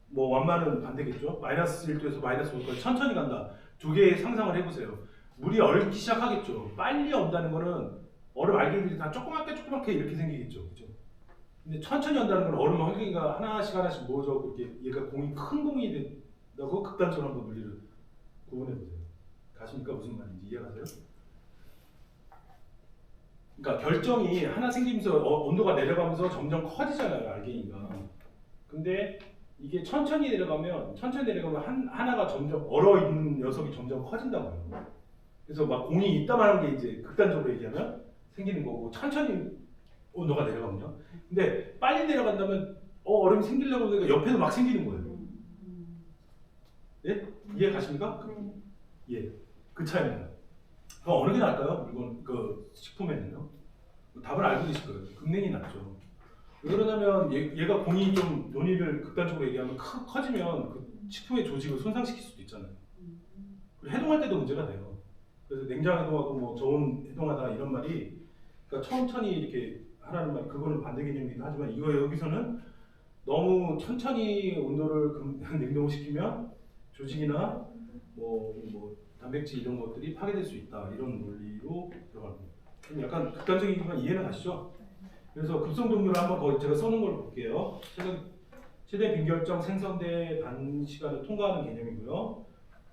뭐 완만은 반대겠죠. -1도에서 -5도까지 천천히 간다. 두 개의 상상을 해보세요. 물이 얼기 시작하겠죠. 빨리 온다는 거는 얼음 알갱이들이 다 조그맣게 이렇게 생기겠죠. 그죠? 근데 천천히 온다는 건 얼음 알갱이가 하나씩 모여서 그렇게 얘가 큰 공이 된다고 극단적으로 한번 물리를 구분해 보세요. 가십니까? 무슨 말인지 이해가세요? 그러니까 결정이 하나 생기면서 온도가 내려가면서 점점 커지잖아요, 알갱이가. 근데 이게 천천히 내려가면 하나가 점점 얼어있는 녀석이 점점 커진다고요. 그래서 막 공이 있다만 한 게 이제 극단적으로 얘기하면 생기는 거고, 천천히 온도가 내려가면요. 근데 빨리 내려간다면 얼음이 생기려고 하니까 옆에도 막 생기는 거예요. 예? 이해 가십니까? 예. 그 차이입니다. 그럼 어느 게 나을까요? 이건 그 식품에는요. 답을 알고 계실 거예요. 급냉이 낫죠. 왜 그러냐면 얘가 공이 좀 논의를 극단적으로 얘기하면 커지면 그 식품의 조직을 손상시킬 수도 있잖아요. 그리고 해동할 때도 문제가 돼요. 그래서 냉장 해동하고 뭐 저온 해동하다 이런 말이 그러니까 천천히 이렇게 하라는 말, 그거는 반대 개념이기도 하지만 이거 여기서는 너무 천천히 온도를 냉동을 시키면 조직이나 뭐 단백질 이런 것들이 파괴될 수 있다, 이런 논리로 들어갑니다. 그럼 약간 극단적이지만 이해는 가시죠? 그래서 급성 동결을 한번 제가 써놓은 걸 볼게요. 최대 빈결정 생성대 단시간을 통과하는 개념이고요.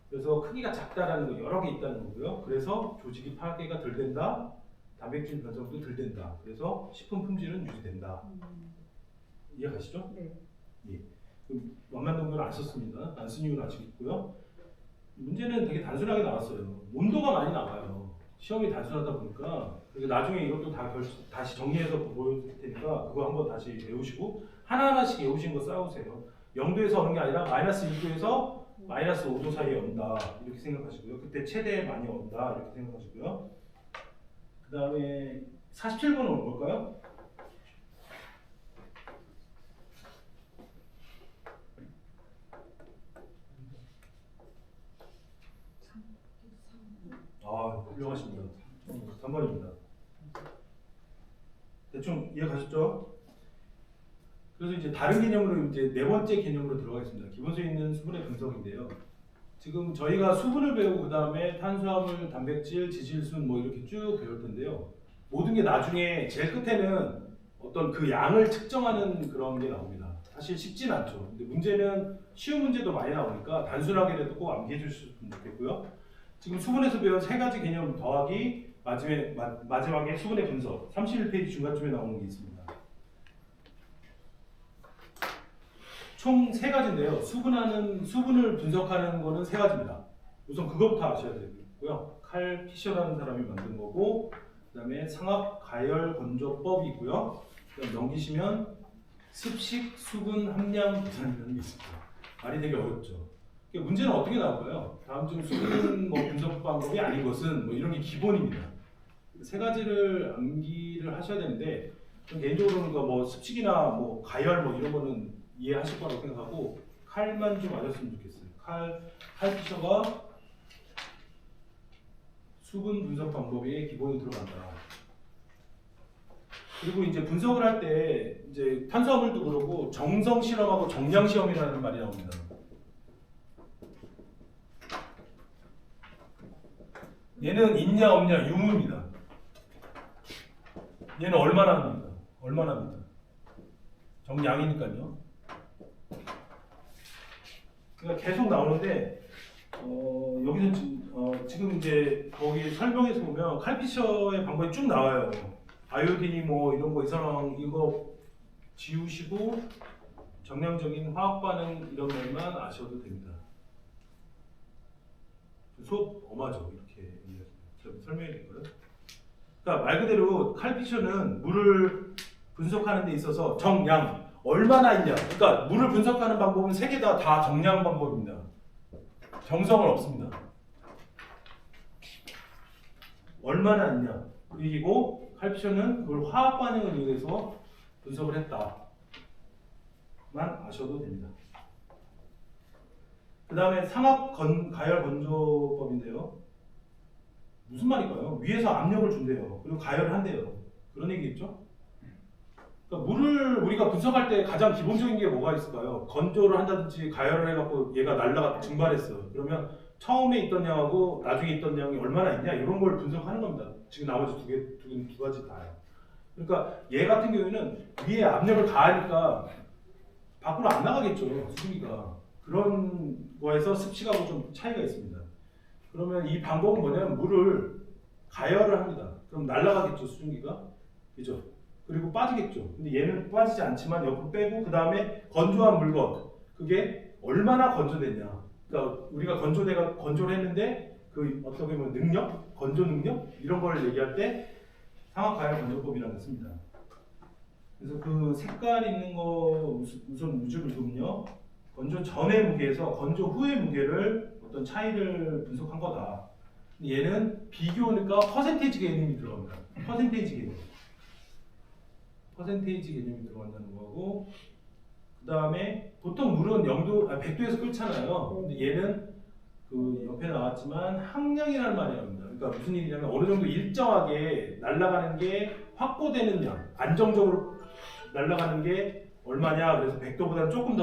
그래서 크기가 작다라는 거 여러 개 있다는 거고요. 그래서 조직이 파괴가 덜 된다, 단백질 변성도 덜 된다. 그래서 식품 품질은 유지된다. 이해 가시죠? 네. 예. 완만 동결을 안 썼습니다. 안 쓴 이유는 아시겠고요. 문제는 되게 단순하게 나왔어요. 온도가 많이 나와요. 시험이 단순하다 보니까. 그래서 나중에 이것도 다시 정리해서 보여드릴 테니까 그거 한번 다시 외우시고 하나하나씩 외우신 거 싸우세요. 0도에서 오는 게 아니라 -1도에서 -5도 사이에 온다, 이렇게 생각하시고요. 그때 최대 많이 온다, 이렇게 생각하시고요. 그 다음에 47번은 뭘까요? 훌륭하십니다. 3번입니다. 대충 이해 가셨죠? 그래서 이제 다른 개념으로 이제 네 번째 개념으로 들어가겠습니다. 기본소에 있는 수분의 분석인데요. 지금 저희가 수분을 배우고 그 다음에 탄수화물, 단백질, 지질순 뭐 이렇게 쭉 배울 텐데요. 모든 게 나중에 제일 끝에는 어떤 그 양을 측정하는 그런 게 나옵니다. 사실 쉽진 않죠. 근데 문제는 쉬운 문제도 많이 나오니까 단순하게라도 꼭 암기해 주셨으면 좋겠고요. 지금 수분에서 배운 세 가지 개념 더하기 마지막에 수분의 분석 31페이지 중간쯤에 나오는 게 있습니다. 총 세 가지인데요. 수분을 분석하는 거는 세 가지입니다. 우선 그것부터 아셔야 되고요. 칼 피셔라는 사람이 만든 거고, 그다음에 상압 가열 건조법이 있고요. 그다음 넘기시면 습식 수분 함량 계산이라는 게 있습니다. 말이 되게 어렵죠. 문제는 어떻게 나올까요? 다음 중 수분 분석 방법이 아닌 것은 이런 게 기본입니다. 세 가지를 암기를 하셔야 되는데 개인적으로는 습식이나 가열 이런 거는 이해하실 거라고 생각하고 칼만 좀 아셨으면 좋겠어요. 칼 피셔가 수분 분석 방법의 기본이 들어간다. 그리고 이제 분석을 할 때 이제 탄수화물도 그렇고 정성 실험하고 정량 시험이라는 말이 나옵니다. 얘는 있냐 없냐 유무입니다. 얘는 얼마나 합니다. 얼마나 합니다. 정량이니까요. 그러니까 계속 나오는데 여기서 지금 이제 거기 설명에서 보면 칼피셔의 방법이 쭉 나와요. 아이오딘이 이런 거 이상 이거 지우시고 정량적인 화학 반응 이런 것만 아셔도 됩니다. 수업 엄하죠 이렇게 설명해 드릴까요? 그러니까 말 그대로 칼피셔는 물을 분석하는 데 있어서 정량 얼마나 있냐. 그러니까 물을 분석하는 방법은 세 개 다 정량 방법입니다. 정성은 없습니다. 얼마나 있냐. 그리고 칼피셔는 그걸 화학 반응을 이용해서 분석을 했다만 아셔도 됩니다. 그 다음에 상압 가열 건조법인데요. 무슨 말일까요? 위에서 압력을 준대요. 그리고 가열을 한대요. 그런 얘기겠죠? 그러니까 물을 우리가 분석할 때 가장 기본적인 게 뭐가 있을까요? 건조를 한다든지 가열을 해갖고 얘가 날라가 증발했어. 그러면 처음에 있던 양하고 나중에 있던 양이 얼마나 있냐 이런 걸 분석하는 겁니다. 지금 나머지 두 가지 다요. 그러니까 얘 같은 경우에는 위에 압력을 가하니까 밖으로 안 나가겠죠. 수증기가. 그런 거에서 습식하고 좀 차이가 있습니다. 그러면 이 방법은 뭐냐면 물을 가열을 합니다. 그럼 날아가겠죠 수증기가. 그죠? 그리고 빠지겠죠. 근데 얘는 빠지지 않지만 옆으로 빼고 그 다음에 건조한 물건 그게 얼마나 건조됐냐. 그러니까 우리가 건조를 했는데 그 어떻게 보면 능력, 건조 능력 이런 걸 얘기할 때 상압 가열 건조법이라는 게 씁니다. 그래서 그 색깔 있는 거 우선 우주를 보면요. 건조 전의 무게에서 건조 후의 무게를 어떤 차이를 분석한 거다. 얘는 비교니까 퍼센테이지 개념이 들어갑니다. 퍼센테이지 개념이 들어간다는 거고, 그 다음에 보통 물은 100도에서 끓잖아요. 근데 얘는 그 옆에 나왔지만 항량이라는 말이 나옵니다. 그러니까 무슨 얘기냐면 어느 정도 일정하게 날아가는 게 확보되는 양, 안정적으로 날아가는 게 얼마냐. 그래서 100도보다 조금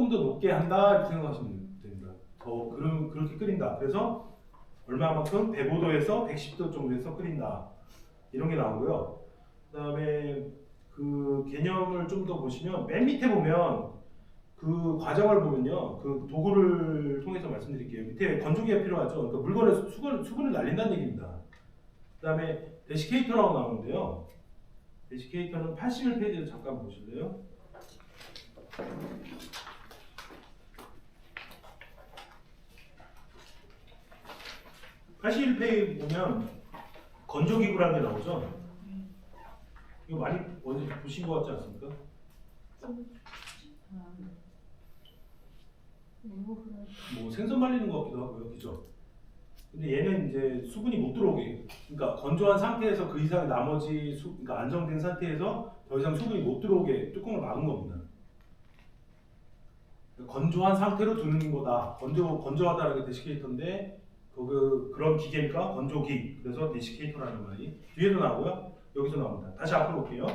더 높게 한다 이렇게 생각하시면 됩니다. 더 그렇게 끓인다. 그래서 얼마만큼 105도에서 110도 정도에서 끓인다. 이런 게 나오고요. 그다음에 그 개념을 좀 더 보시면 맨 밑에 보면 그 과정을 보면요. 그 도구를 통해서 말씀드릴게요. 밑에 건조기가 필요하죠. 그러니까 물건을 수분을 날린다는 얘기입니다. 그다음에 데시케이터라고 나오는데요. 데시케이터는 81페이지를 잠깐 보실래요? (81페이지) 보면 건조기구라는 게 나오죠. 이거 많이 어디 보신 것 같지 않습니까? 뭐 생선 말리는 것 같기도 하고요, 그죠? 근데 얘는 이제 수분이 못 들어오게, 그러니까 건조한 상태에서 그 이상 나머지 그러니까 안정된 상태에서 더 이상 수분이 못 들어오게 뚜껑을 막은 겁니다. 건조한 상태로 두는 거다. 건조하다는 게 데시케이터인데 그런 기계니까 건조기. 그래서 데시케이터라는 말이 뒤에도 나오고요. 여기서 나옵니다. 다시 앞으로 볼게요.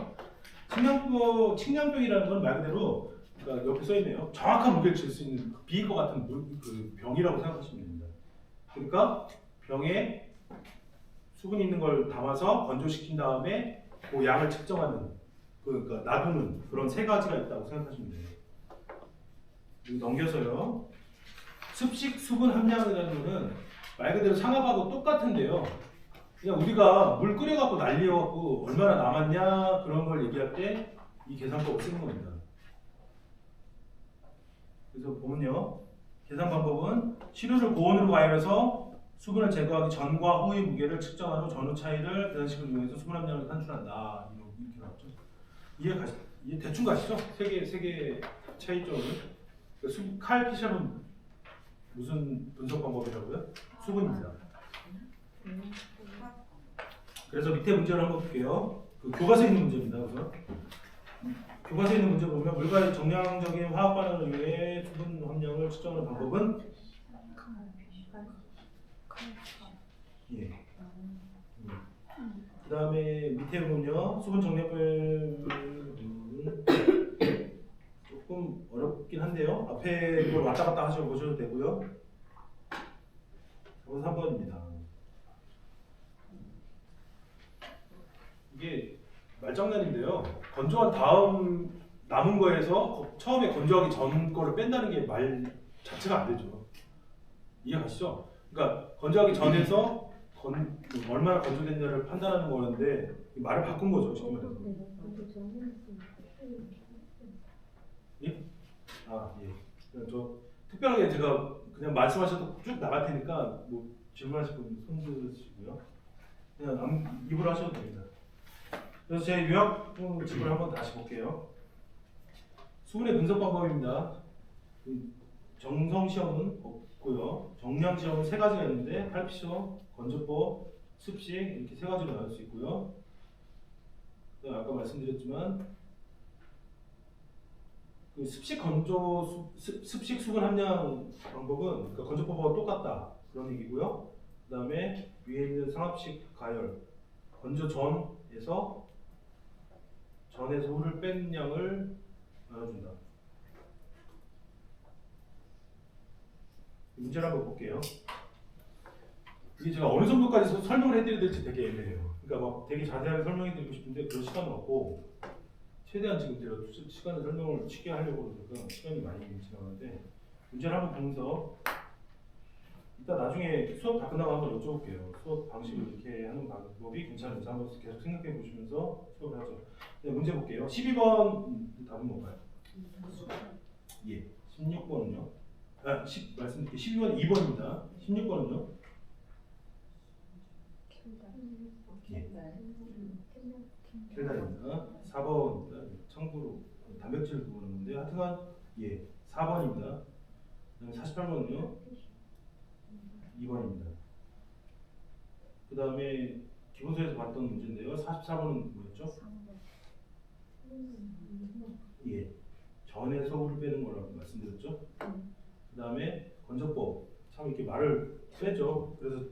측량병이라는 건 말 그대로 그러니까 옆에 써 있네요. 정확한 무게를 잴 수 있는 비거 같은 그 병이라고 생각하시면 됩니다. 그러니까 병에 수분 있는 걸 담아서 건조시킨 다음에 그 양을 측정하는 그러니까 놔두는 그런 세 가지가 있다고 생각하시면 돼요. 넘겨서요. 습식 수분 함량이라는 거는 말 그대로 상압하고 똑같은데요. 그냥 우리가 물 끓여갖고 날려갖고 얼마나 남았냐 그런 걸 얘기할 때 이 계산법을 쓰는 겁니다. 그래서 보면요. 계산 방법은 시료를 고온으로 가열해서 수분을 제거하기 전과 후의 무게를 측정한 후 전후 차이를 계산식을 이용해서 수분 함량을 산출한다. 이렇게 나왔죠. 이해 대충 가시죠? 세 개 차이점을. 칼 피셜은 무슨 분석 방법이라고요? 수분입니다. 그래서 밑에 문제를 한번 볼게요. 그 교과서에 있는 문제입니다. 그래서 교과서에 있는 문제 보면 물과의 정량적인 화학 반응을 위해 수분 함량을 측정하는 방법은 예. 그 다음에 밑에 보면요. 수분 정량별 조금 어렵긴 한데요. 앞에 걸 왔다 갔다 하셔보셔도 되고요. 3번입니다. 이게 말장난인데요. 건조한 다음 남은 거에서 처음에 건조하기 전 거를 뺀다는 게 말 자체가 안 되죠. 이해 가시죠? 그러니까 건조하기 전에서 얼마나 건조됐냐를 판단하는 거였는데 말을 바꾼 거죠. 지금 말해서. 예? 아 예. 저 특별하게 제가 그냥 말씀하셔도 쭉 나갈 테니까 뭐 질문하실 분 손 드시고요. 그냥 입으로 하셔도 됩니다. 그래서 제 요약집을 한번 다시 볼게요. 수분의 분석 방법입니다. 정성 시험은 없고요. 정량 시험은 세 가지가 있는데 칼피셔, 건조법, 습식 이렇게 세 가지로 나눌 수 있고요. 아까 말씀드렸지만 그 습식 건조 습식 수분 함량 방법은 그러니까 건조법하고 똑같다 그런 얘기고요. 그다음에 위에 있는 상압식 가열 건조 전에서 후를 뺀 양을 나눠준다. 문제를 한번 볼게요. 이게 제가 어느 정도까지 설명을 해드려야 될지 되게 애매해요. 그러니까 막 되게 자세하게 설명해드리고 싶은데 그럴 시간은 없고 최대한 지금 제가 시간을 설명을 쉽게 하려고 그러니까 시간이 많이 지나가는데 문제를 한번 보면서 이따 나중에 수업 다 끝나고 한번 여쭤볼게요. 수업 방식을 이렇게 하는 방법이 괜찮은지 한번 계속 생각해 보시면서 수업을 하죠. 네, 문제 볼게요. 12번 답은 뭔가요? 예, 16번은요? 말씀드릴게요. 12번 2번입니다. 16번은요? 예. 켈달입니다. 4번입니다. 참고로 단백질을 구분하는 건데 하여튼간 예, 4번입니다. 48번은요? 2번입니다. 그 다음에 기본서에서 봤던 문제인데요. 44번은 뭐였죠? 예, 전에서 후를 빼는 거라고 말씀드렸죠. 그 다음에 건조법 참 이렇게 말을 빼죠. 그래서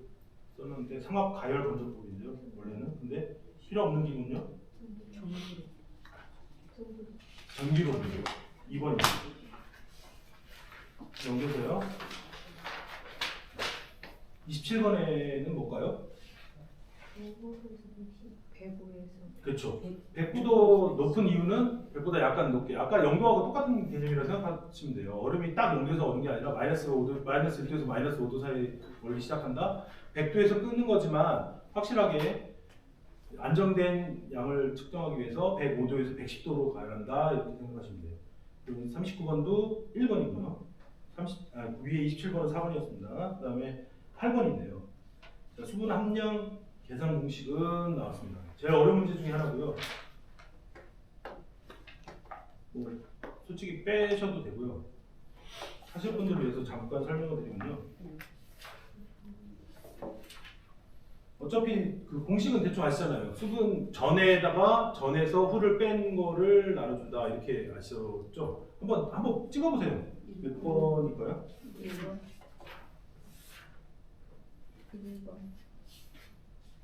썼는데 상압 가열 건조법인데요. 원래는 근데 필요 없는 기구는요. 전기로 2번입니다. 넘겨서요. 27번에는 뭘까요? 그렇죠. 백부도 높은 이유는 백보다 약간 높게. 아까 영도하고 똑같은 개념이라 생각하시면 돼요. 얼음이 딱 0도에서 오는 게 아니라 마이너스 5도, 마이너스 1도에서 마이너스 5도 사이 원리 시작한다. 100도에서 끊는 거지만 확실하게 안정된 양을 측정하기 위해서 105도에서 110도로 가열한다 이렇게 생각하시면 돼요. 그리고 39번도 1번이고요. 위에 27번은 4번이었습니다. 그 다음에 8번인데요. 자, 수분 함량 계산 공식은 나왔습니다. 제일 어려운 문제 중에 하나고요. 뭐 솔직히 빼셔도 되고요. 하실 분들을 위해서 잠깐 설명을 드리면요. 어차피 그 공식은 대충 아시잖아요. 수분 전에서 후를 뺀 거를 나눠준다 이렇게 아시죠? 한번 찍어보세요. 몇 번일까요? 1번.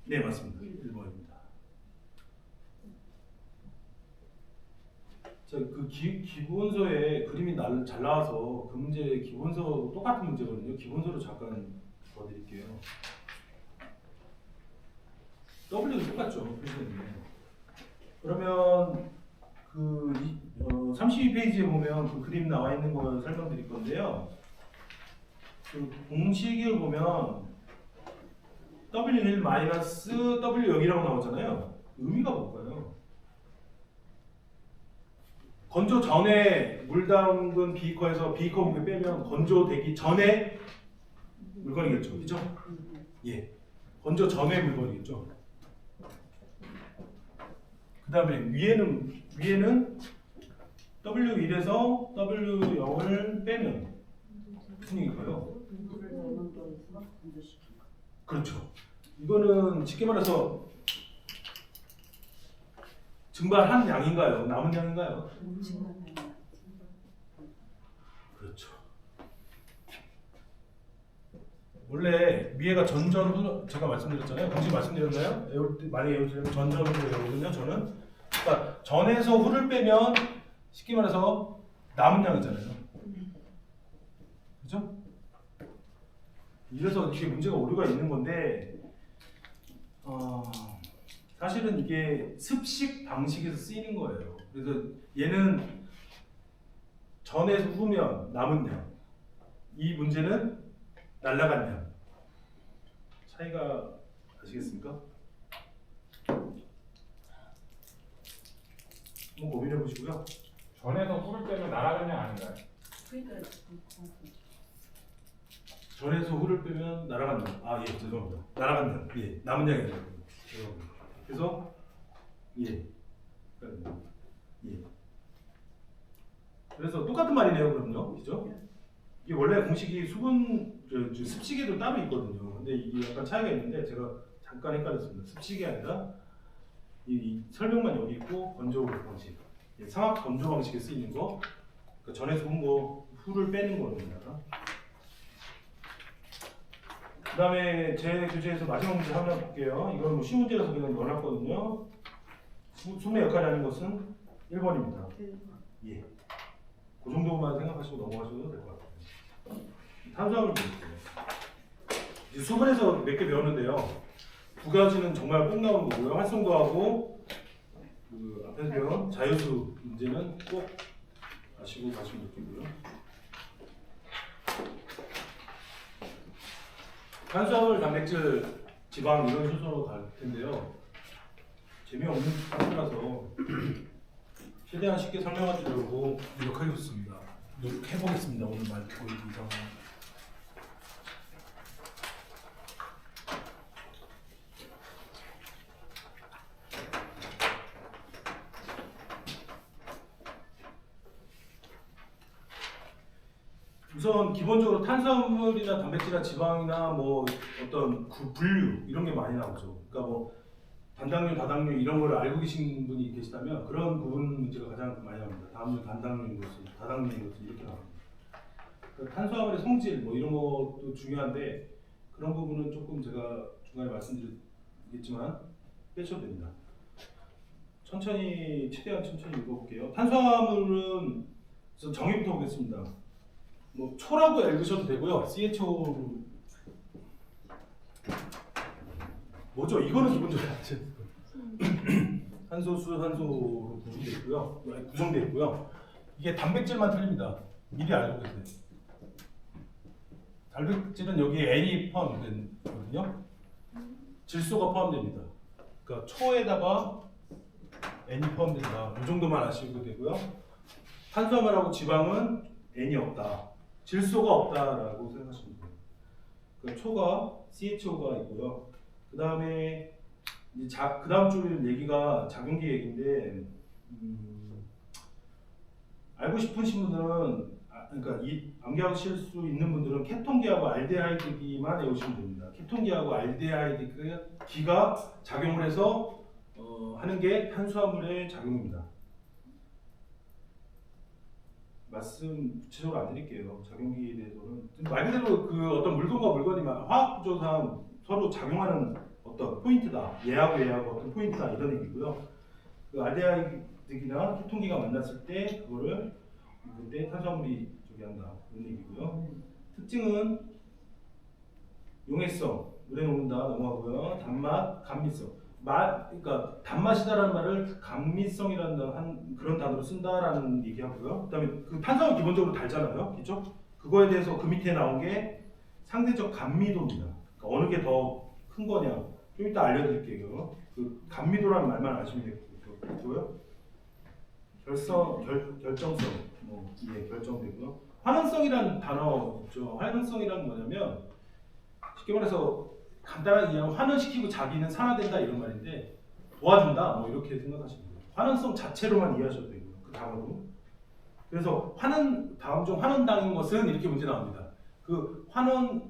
네 맞습니다. 1번입니다. 그 기본서에 그림이 잘 나와서 그 문제 기본서 똑같은 문제거든요. 기본서로 잠깐 보여드릴게요. W도 똑같죠. 표시되는 그러면 그 32페이지에 보면 그 그림 나와 있는 걸 설명드릴 건데요. 그 공식을 보면 W1 마이너스 W0이라고 나오잖아요. 의미가 뭘까요? 건조 전에 물 담근 비커에서 비커 무게 빼면 건조되기 전에 물건이겠죠, 그죠? 예, 건조 전에 물건이겠죠. 그 다음에 위에는 W1에서 W0을 빼면 무슨 얘기일까요? 그렇죠. 이거는 쉽게 말해서 증발한 양인가요? 남은 양인가요? 그렇죠. 원래 미해가 전전후 제가 말씀드렸잖아요. 공식 말씀드렸나요? 외울 때 많이 외우시면 전전후로 외우거든요. 저는 그러니까 전에서 후를 빼면 쉽게 말해서 남은 양이잖아요. 그죠? 이래서 이게 문제가 오류가 있는 건데 사실은 이게 습식 방식에서 쓰이는 거예요. 그래서 얘는 전에서 후면 남은 양, 이 문제는 날라간 양. 차이가 아시겠습니까? 한번 고민해 보시고요. 전에서 후를 빼면 날아가는 양 아닌가요? 전에서 후를 빼면 날아간 양. 아, 예, 죄송합니다. 날아간 양. 예, 남은 양이죠. 죄송합니다. 그래서 예, 예. 그래서 똑같은 말이네요, 그럼요, 그죠? 이게 원래 공식이 수분 습식에도 따로 있거든요. 근데 이게 약간 차이가 있는데 제가 잠깐 헷갈렸습니다. 습식이 아니라 이 설명만 여기 있고 건조 방식, 예, 상압 건조 방식에 쓰이는 거, 그러니까 전에서 후를 빼는 겁니다. 그 다음에 제 교재에서 마지막 문제 하나 볼게요. 이건 뭐 쉬운 문제라서 그냥 넣어놨거든요. 숨의 역할이 하는 것은 1번입니다. 예. 그 정도만 생각하시고 넘어가셔도 될 것 같아요. 탄수화물 보겠습니다. 이제 수분에서 몇 개 배웠는데요. 두 가지는 정말 꼭 나오는 거고요. 활성도하고 그 앞에서 배운 자유수 문제는 꼭 아시고 가시면 좋겠고요. 탄수화물, 단백질, 지방 이런 순서로 갈 텐데요. 재미없는 단어라서 최대한 쉽게 설명하려고 노력하겠습니다. 노력해보겠습니다. 오늘 말투 이상. 우선 기본적으로 탄수화물이나 단백질이나 지방이나 뭐 어떤 분류 이런 게 많이 나오죠. 그러니까 뭐 단당류, 다당류 이런 걸 알고 계신 분이 계시다면 그런 구분 문제가 가장 많이 나옵니다. 다음류, 단당류인 것이, 다당류인 것이 이렇게 나옵니다. 그러니까 탄수화물의 성질 뭐 이런 것도 중요한데 그런 부분은 조금 제가 중간에 말씀드리겠지만 빼셔도 됩니다. 최대한 천천히 읽어볼게요. 탄수화물은 정의부터 보겠습니다. 뭐 초라고 읽으셔도 되고요. CHO 뭐죠? 이거는 기본적으로 알죠. 한소수 한소로 구성되어 있고요. 구성되어 있고요. 이게 단백질만 틀립니다. 미리 알고 계세요. 단백질은 여기에 N이 포함되거든요. 질소가 포함됩니다. 그러니까 초에다가 N이 포함된다. 이 정도만 아시고 되고요. 탄수화물하고 지방은 N이 없다. 질소가 없다라고 생각하시면 돼요. 그 초가 CHO가 있고요. 그 다음에 그 다음 줄 얘기가 작용기 얘기인데 알고 싶으신 분들은 그러니까 이 암기하실 수 있는 분들은 케톤기하고 알데하이드기만 외우시면 됩니다. 케톤기하고 알데하이드기가 작용을 해서 하는 게 탄수화물의 작용입니다. 말씀 구체적으로 안 드릴게요. 작용기에 대해서는 말 그대로 그 어떤 물건과 물건이 화학 구조상 서로 작용하는 어떤 포인트다. 얘하고 얘하고 어떤 포인트다 이런 얘기고요. 그 알데하이드기나 케톤기가 만났을 때 그거를 그때 탄수화물이 저기 한다 그런 얘기고요. 특징은 용해성, 물에 녹는다 넘어가고요. 단맛, 감미성. 그러니까 단맛이다라는 말을 감미성이라는 그런 단어로 쓴다라는 얘기하고요. 그다음에 그 탄수화물 기본적으로 달잖아요, 그렇죠? 그거에 대해서 그 밑에 나온 게 상대적 감미도입니다. 그러니까 어느 게 더 큰 거냐? 좀 이따 알려드릴게요. 그 감미도라는 말만 아시면 되고요. 결정성, 예, 결정되고요. 환원성이라는 단어 있죠. 환원성이란 뭐냐면 쉽게 말해서 간단하게 얘기하면 환원시키고 자기는 산화된다 이런 말인데 도와준다 뭐 이렇게 생각하시면 돼요. 환원성 자체로만 이해하셔도 되고요. 그 단어로. 그래서 다음 중 환원당인 것은 이렇게 문제 나옵니다. 그 환원당도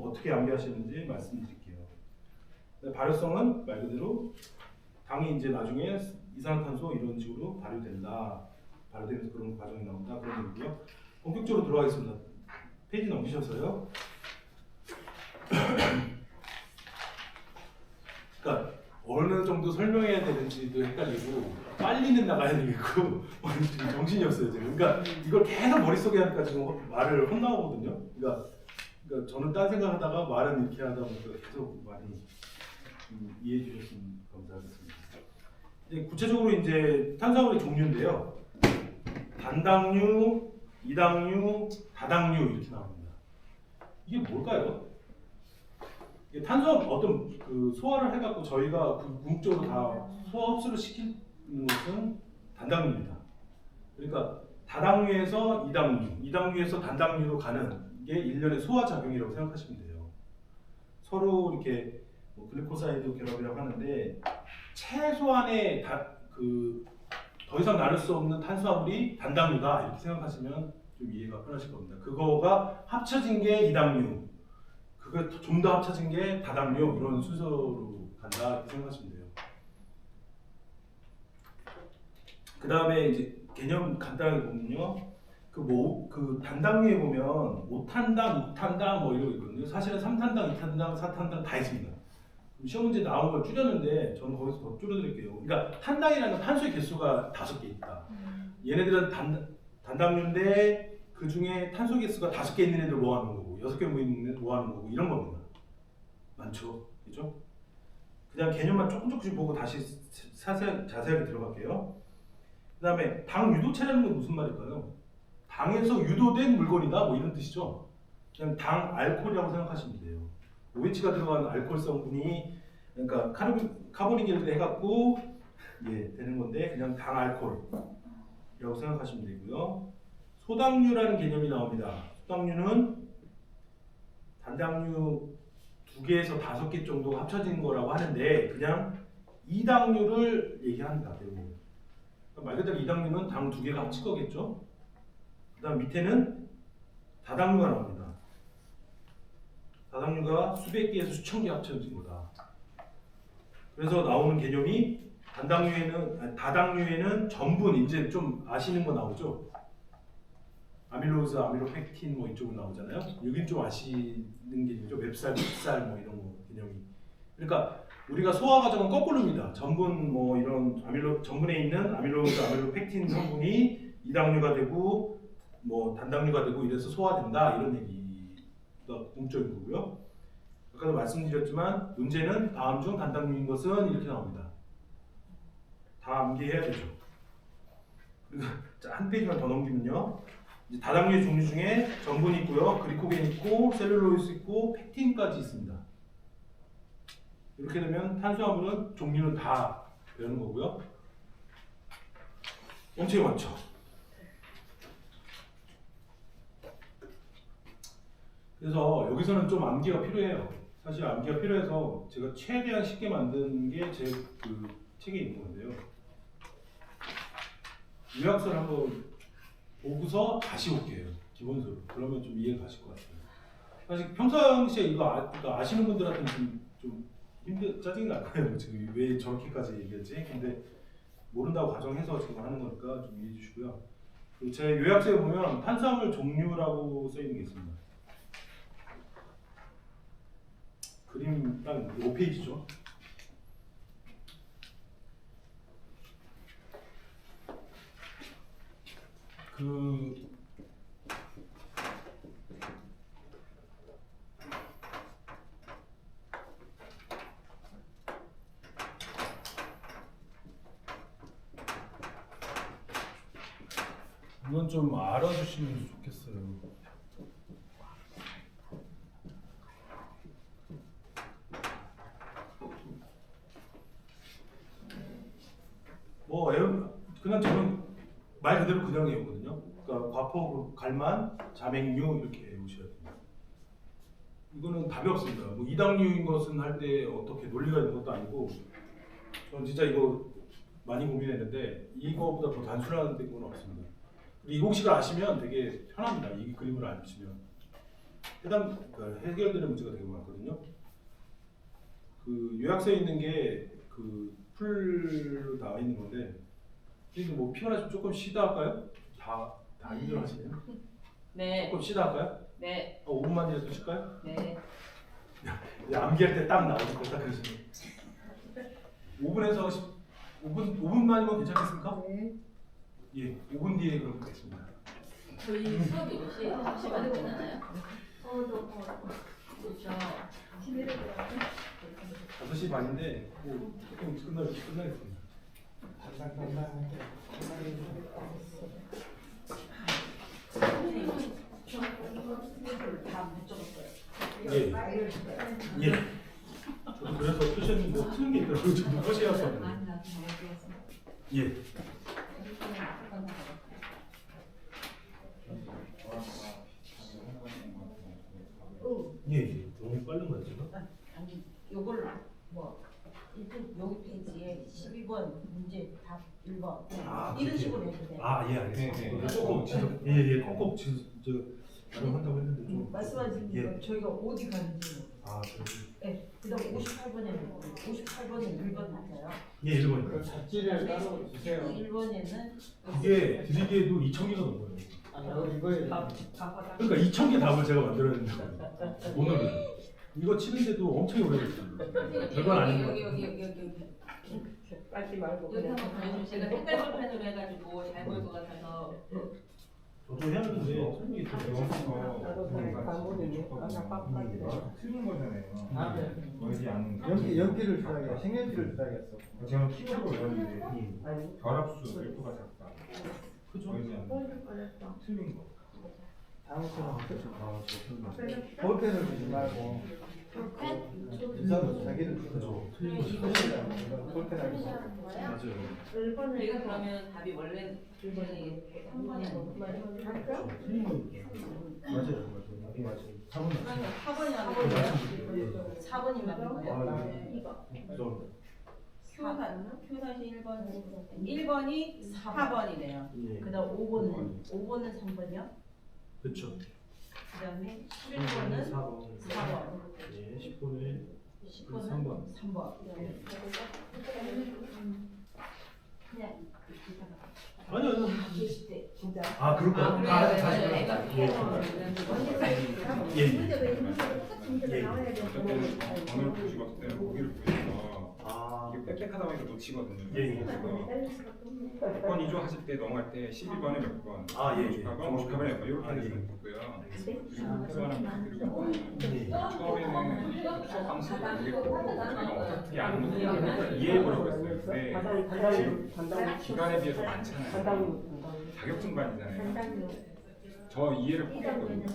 어떻게 암기하시는지 말씀드릴게요. 발효성은 말 그대로 당이 이제 나중에 이산화탄소 이런 식으로 발효되면서 그런 과정이 나온다 그런 얘기고요. 본격적으로 들어가겠습니다. 페이지 넘기셔서요. 그러니까 어느 정도 설명해야 되는지도 헷갈리고 빨리는 나가야 되겠고 지금 정신이 없어요 지금. 그러니까 이걸 계속 머릿속에 하니까 지금 말을 혼나거든요. 그러니까 저는 딴 생각하다가 말은 이렇게 하다 보니까 계속 많이 이해해 주셨으면 감사하겠습니다. 이제 구체적으로 이제 탄수화물의 종류인데요. 단당류, 이당류, 다당류 이렇게 나옵니다. 이게 뭘까요? 이게 탄수화물 어떤 그 소화를 해갖고 저희가 그 궁극적으로 다 소화 흡수를 시키는 것은 단당류입니다. 그러니까 다당류에서 이당류, 이당류에서 단당류로 가는 게 일련의 소화 작용이라고 생각하시면 돼요. 서로 이렇게 글리코사이드 결합이라고 하는데 최소한의 더 이상 나눌 수 없는 탄수화물이 단당류다 이렇게 생각하시면 좀 이해가 편하실 겁니다. 그거가 합쳐진 게 이당류, 그거 좀 더 합쳐진 게 다당류 이런 순서로 간다 이렇게 생각하시면 돼요. 그 다음에 이제 개념 간단하게 보면요. 그 단당류에 보면 5탄당, 6탄당 뭐 이러고 있거든요. 사실은 3탄당, 2탄당, 4탄당 다 있습니다. 시험 문제 나온 걸 줄였는데 저는 거기서 더 줄여드릴게요. 그러니까 탄당이라는 건 탄수의 개수가 5개 있다. 얘네들은 단당류인데 그 중에 탄소 개수가 5개 있는 애들 모아놓은 거고 6개 있는 애들 모아놓은 거고 이런 겁니다. 많죠, 그죠? 그냥 개념만 조금씩 보고 다시 자세하게 들어갈게요. 그 다음에 당 유도체라는 건 무슨 말일까요? 당에서 유도된 물건이다 뭐 이런 뜻이죠. 그냥 당 알코올이라고 생각하시면 돼요. OH가 들어간 알코올 성분이 그러니까 카보닉을 해갖고 되는 건데 그냥 당 알코올이라고 생각하시면 되고요. 소당류라는 개념이 나옵니다. 소당류는 단당류 2개에서 5개 정도 합쳐진 거라고 하는데 그냥 이당류를 얘기합니다. 대부분. 말 그대로 이당류는 당 2개가 합친 거겠죠. 그 다음 밑에는 다당류가 나옵니다. 다당류가 수백 개에서 수천 개 합쳐진 거다. 그래서 나오는 개념이 다당류에는 전분 이제 좀 아시는 거 나오죠. 아밀로즈, 아밀로펙틴 뭐 이쪽으로 나오잖아요. 여긴 좀 아시는 개념이죠. 맵살, 맵살 뭐 이런 거 개념이. 그러니까 우리가 소화 과정은 거꾸로입니다. 전분 뭐 이런 전분에 있는 아밀로즈, 아밀로펙틴 성분이 이당류가 되고 뭐 단당류가 되고 이래서 소화된다 이런 얘기가 궁극적인 거고요. 아까도 말씀드렸지만 문제는 다음 중 단당류인 것은 이렇게 나옵니다. 다 암기해야 되죠. 그리고 한 페이지만 더 넘기면요. 이제 다당류의 종류 중에 전분이 있고요, 글리코겐 있고, 셀룰로이드 있고, 펙틴까지 있습니다. 이렇게 되면 탄수화물은 종류는 다 배우는 거고요. 엄청 많죠. 그래서 여기서는 좀 암기가 필요해요. 사실 암기가 필요해서 제가 최대한 쉽게 만든 게 제 그 책에 있는 건데요. 요약서를 한번 보고서 다시 올게요. 기본서로. 그러면 좀 이해가 가실 것 같아요. 사실 평상시에 이거 아시는 분들한테는 좀 짜증이 날 거예요. 지금 왜 저렇게까지 얘기했지? 근데 모른다고 가정해서 지금 하는 거니까 좀 이해해 주시고요. 그리고 제 요약서에 보면 탄수화물 종류라고 써 있는 게 있습니다. 그림 딱 5페이지죠. 이건 좀 알아주시면 좋겠어요. 그냥 저는 말 그대로 그냥 외우거든요. 그러니까 과포, 갈만, 자맹류 이렇게 외우셔야 됩니다. 이거는 답이 없습니다. 뭐 이당류인 것은 할 때 어떻게 논리가 있는 것도 아니고 저는 진짜 이거 많이 고민했는데 이거보다 더 단순한 건 없습니다. 이 공식을 아시면 되게 편합니다. 이 그림을 아시면 그러니까 해결되는 문제가 되게 많거든요. 그 요약서에 있는 게 그 풀로 나와 있는 건데 지금 뭐 피곤하시면 조금 쉬다 할까요? 다 힘들어하시네요. 네. 조금 쉬다 할까요? 네. 5분만이라도 쉴까요? 네. 암기할 때 딱 나오는 거딱 그러시면 5분에서 5분만이면 괜찮겠습니까? 네. 예, 5분 뒤에 그럼 뵙겠습니다. 저희 수업이 몇 시간에 끝나나요? 그렇죠. 5시 반인데 뭐 조금 끝나겠습니다. 예. 예. 저도 그래서 표시는 뭐 틀린 게 있더라고요. 저도 표시해서. 예. 예. 너무 빠른 거죠. 아니 요걸 뭐 여기 페이지에 12번 문제 답 1번 이런 식으로 해도 돼요. 아, 예, 알겠습니다. 네, 네. 꼭꼭 지적, 예, 꼭꼭 한다고 했는데 좀. 말씀하신 예. 거 저희가 어디 가는지. 아, 그렇지. 네. 그다음 58번에 1번 맞아요. 예, 1번이요. 그 잡지를 따로 주세요. 1번에는 그게 드리기에도 2,000개가 넘어요. 이거에 그러니까 2,000개 답을 제가 만들어냈는데 오늘은 이거 치는데도 엄청 오래 걸렸어요. 별건 아닌 것 같아요. 여기. 빨리 말고 여기 한번 보여주세요. 제가 색깔 볼펜으로 해가지고 잘 보일 것 같아서. 저도 해야하는데 틀린 게 있어요. 나도 잘 반복이네. 틀린 거잖아요. 멀지 않는 거. 연기를 써야 생연기를 써야겠어. 제가 키보드로 외웠는데 결합수 1%가 작다. 그죠? 멀지 않는 틀린 거. 다음부터는 볼펜을 주지 말고 주사로 자기를 주죠. 볼펜 하기. 맞아요. 우리가 그러면 답이 원래 1번이 3번이 틀린 거니까. 맞아요. 맞아요. 4번 그러면 4번이라고 4번이 맞는 거예요. Q-1번 1번이 4번이네요. 예. 그다음 5번은 3번이요. 그렇죠. 그다음에 11번은 4번. 4번. 예, 10번에 10번은 3번. 아니요. 계실 때 진짜 아, 그럴까요? 아, 그래요. 다시 맞아요. 애가 예. 어쨌든 번호를 보시고 왔을 때 거기를 보시면 아, 이게 빽빽하다 보니까 놓치거든요. 예, 예. 그래서 몇 번 이조 하실 때 넘어갈 때 12번에 몇 번, 아, 예, 예. 58번, 58번에 몇 번 이렇게 아, 예. 되시면 좋고요. 그리고 하나 예. 처음에는 수업 방식을 모르겠고 저희가 어떻게 아는 것을 이해해보려고 했어요. 근데 지금 기간에 비해서 많잖아요. 자격증반이잖아요. 저 이해를 포기했거든요.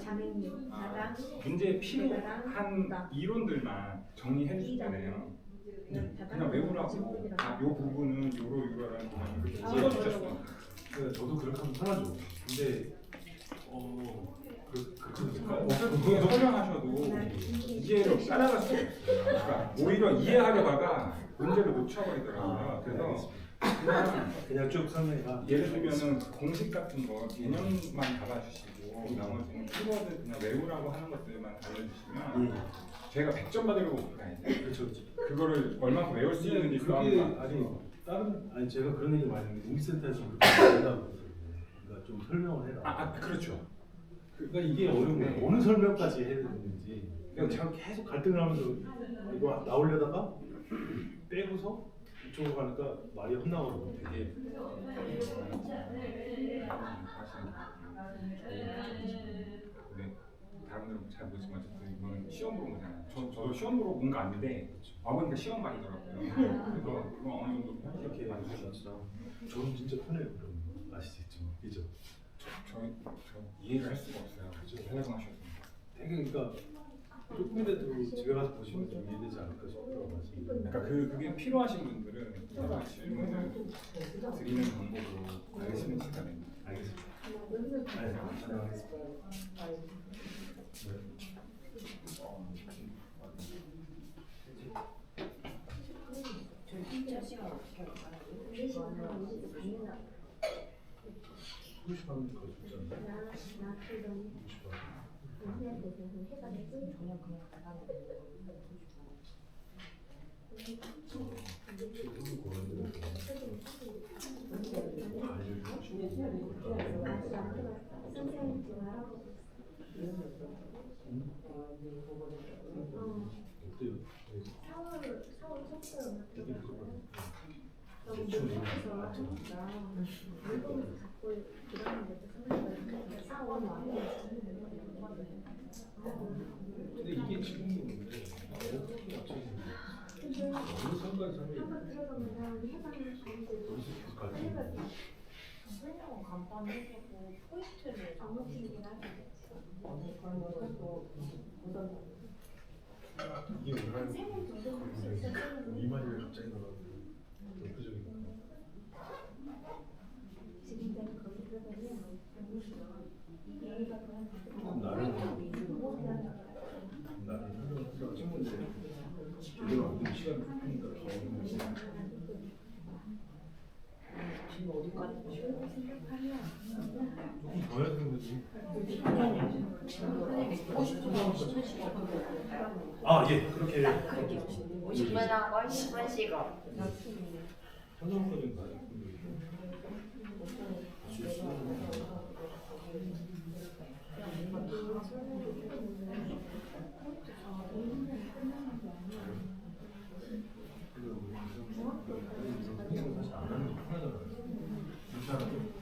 문제에 필요한 이론들만 정리해 주시잖아요. 그냥 외우라고 요 부분은 요러라는 그냥 이렇게 찍어주셨어요. 네, 저도 그렇게 하면 편하죠. 근데 그렇게 될까요? 그거 설명하셔도 이해를 따라갈 수가 없어요. 그러니까 오히려 이해하려다가 문제를 놓쳐버리더라고요. 그래서 그냥 쭉 설명해라. 예를 들면은 그 공식 같은 거 개념만 잡아주시고 나머지는 키워드 그냥 외우라고 하는 것들만 알려주시면 예. 제가 100점 받으려고 온 게 아니잖아요. 그렇죠. 그거를 얼마큼 외울 수 있는지 그게 싸움을 아니 제가 그런 얘기 많이 했는데 우리센터에서 그렇게 한다고 그러니까 좀 설명을 해라. 그렇죠. 그러니까 이게 어려운 거예요. 어느 설명까지 해야 되는지. 그냥 제가 계속 갈등을 하면서 이거 나오려다가 빼고서 이쪽으로 가니까 말이 헛나가고 되게. 네, 다른 분들은 잘 모르지만 어쨌든 이거는 시험 보는 거잖아요. 저도 시험 보러 온 거 아닌데 와보니까 시험 반이더라고요. 그래서 그거 어느 정도 이렇게 해주셨죠. 저는 진짜 편해요. 그럼 아시겠지만, 그죠? 저 이해를 할 수가 없어요. 그죠? 설명하셔서. 되게 그러니까 조금이라도 집에 가서 보시면 좀 이해되지 않을까 싶어요. 말씀이. 그러니까 그게 필요하신 분들은 계속 질문을 드리는 방법으로 알려주시는 시간에 알겠습니다. 네, 진행하겠습니다. 수십 원 거줬잖아요. 20원. 근데 이게 지금 문제 어떻게 맞춰지는 거야? 어느 선까지 하면 이게 오늘 2만이 갑자기 나가고 대표적인 거. 조금 나를 활용해서 찍는데 제대로 안 되는 시간이 필요니까 더 어려운 거지. 조금 더 해야 되는 거지. 아, 예, 그렇게 50분하고 10분씩은 현장까지는 가요. 사실 안 하는 게 편하잖아요. 불편하죠.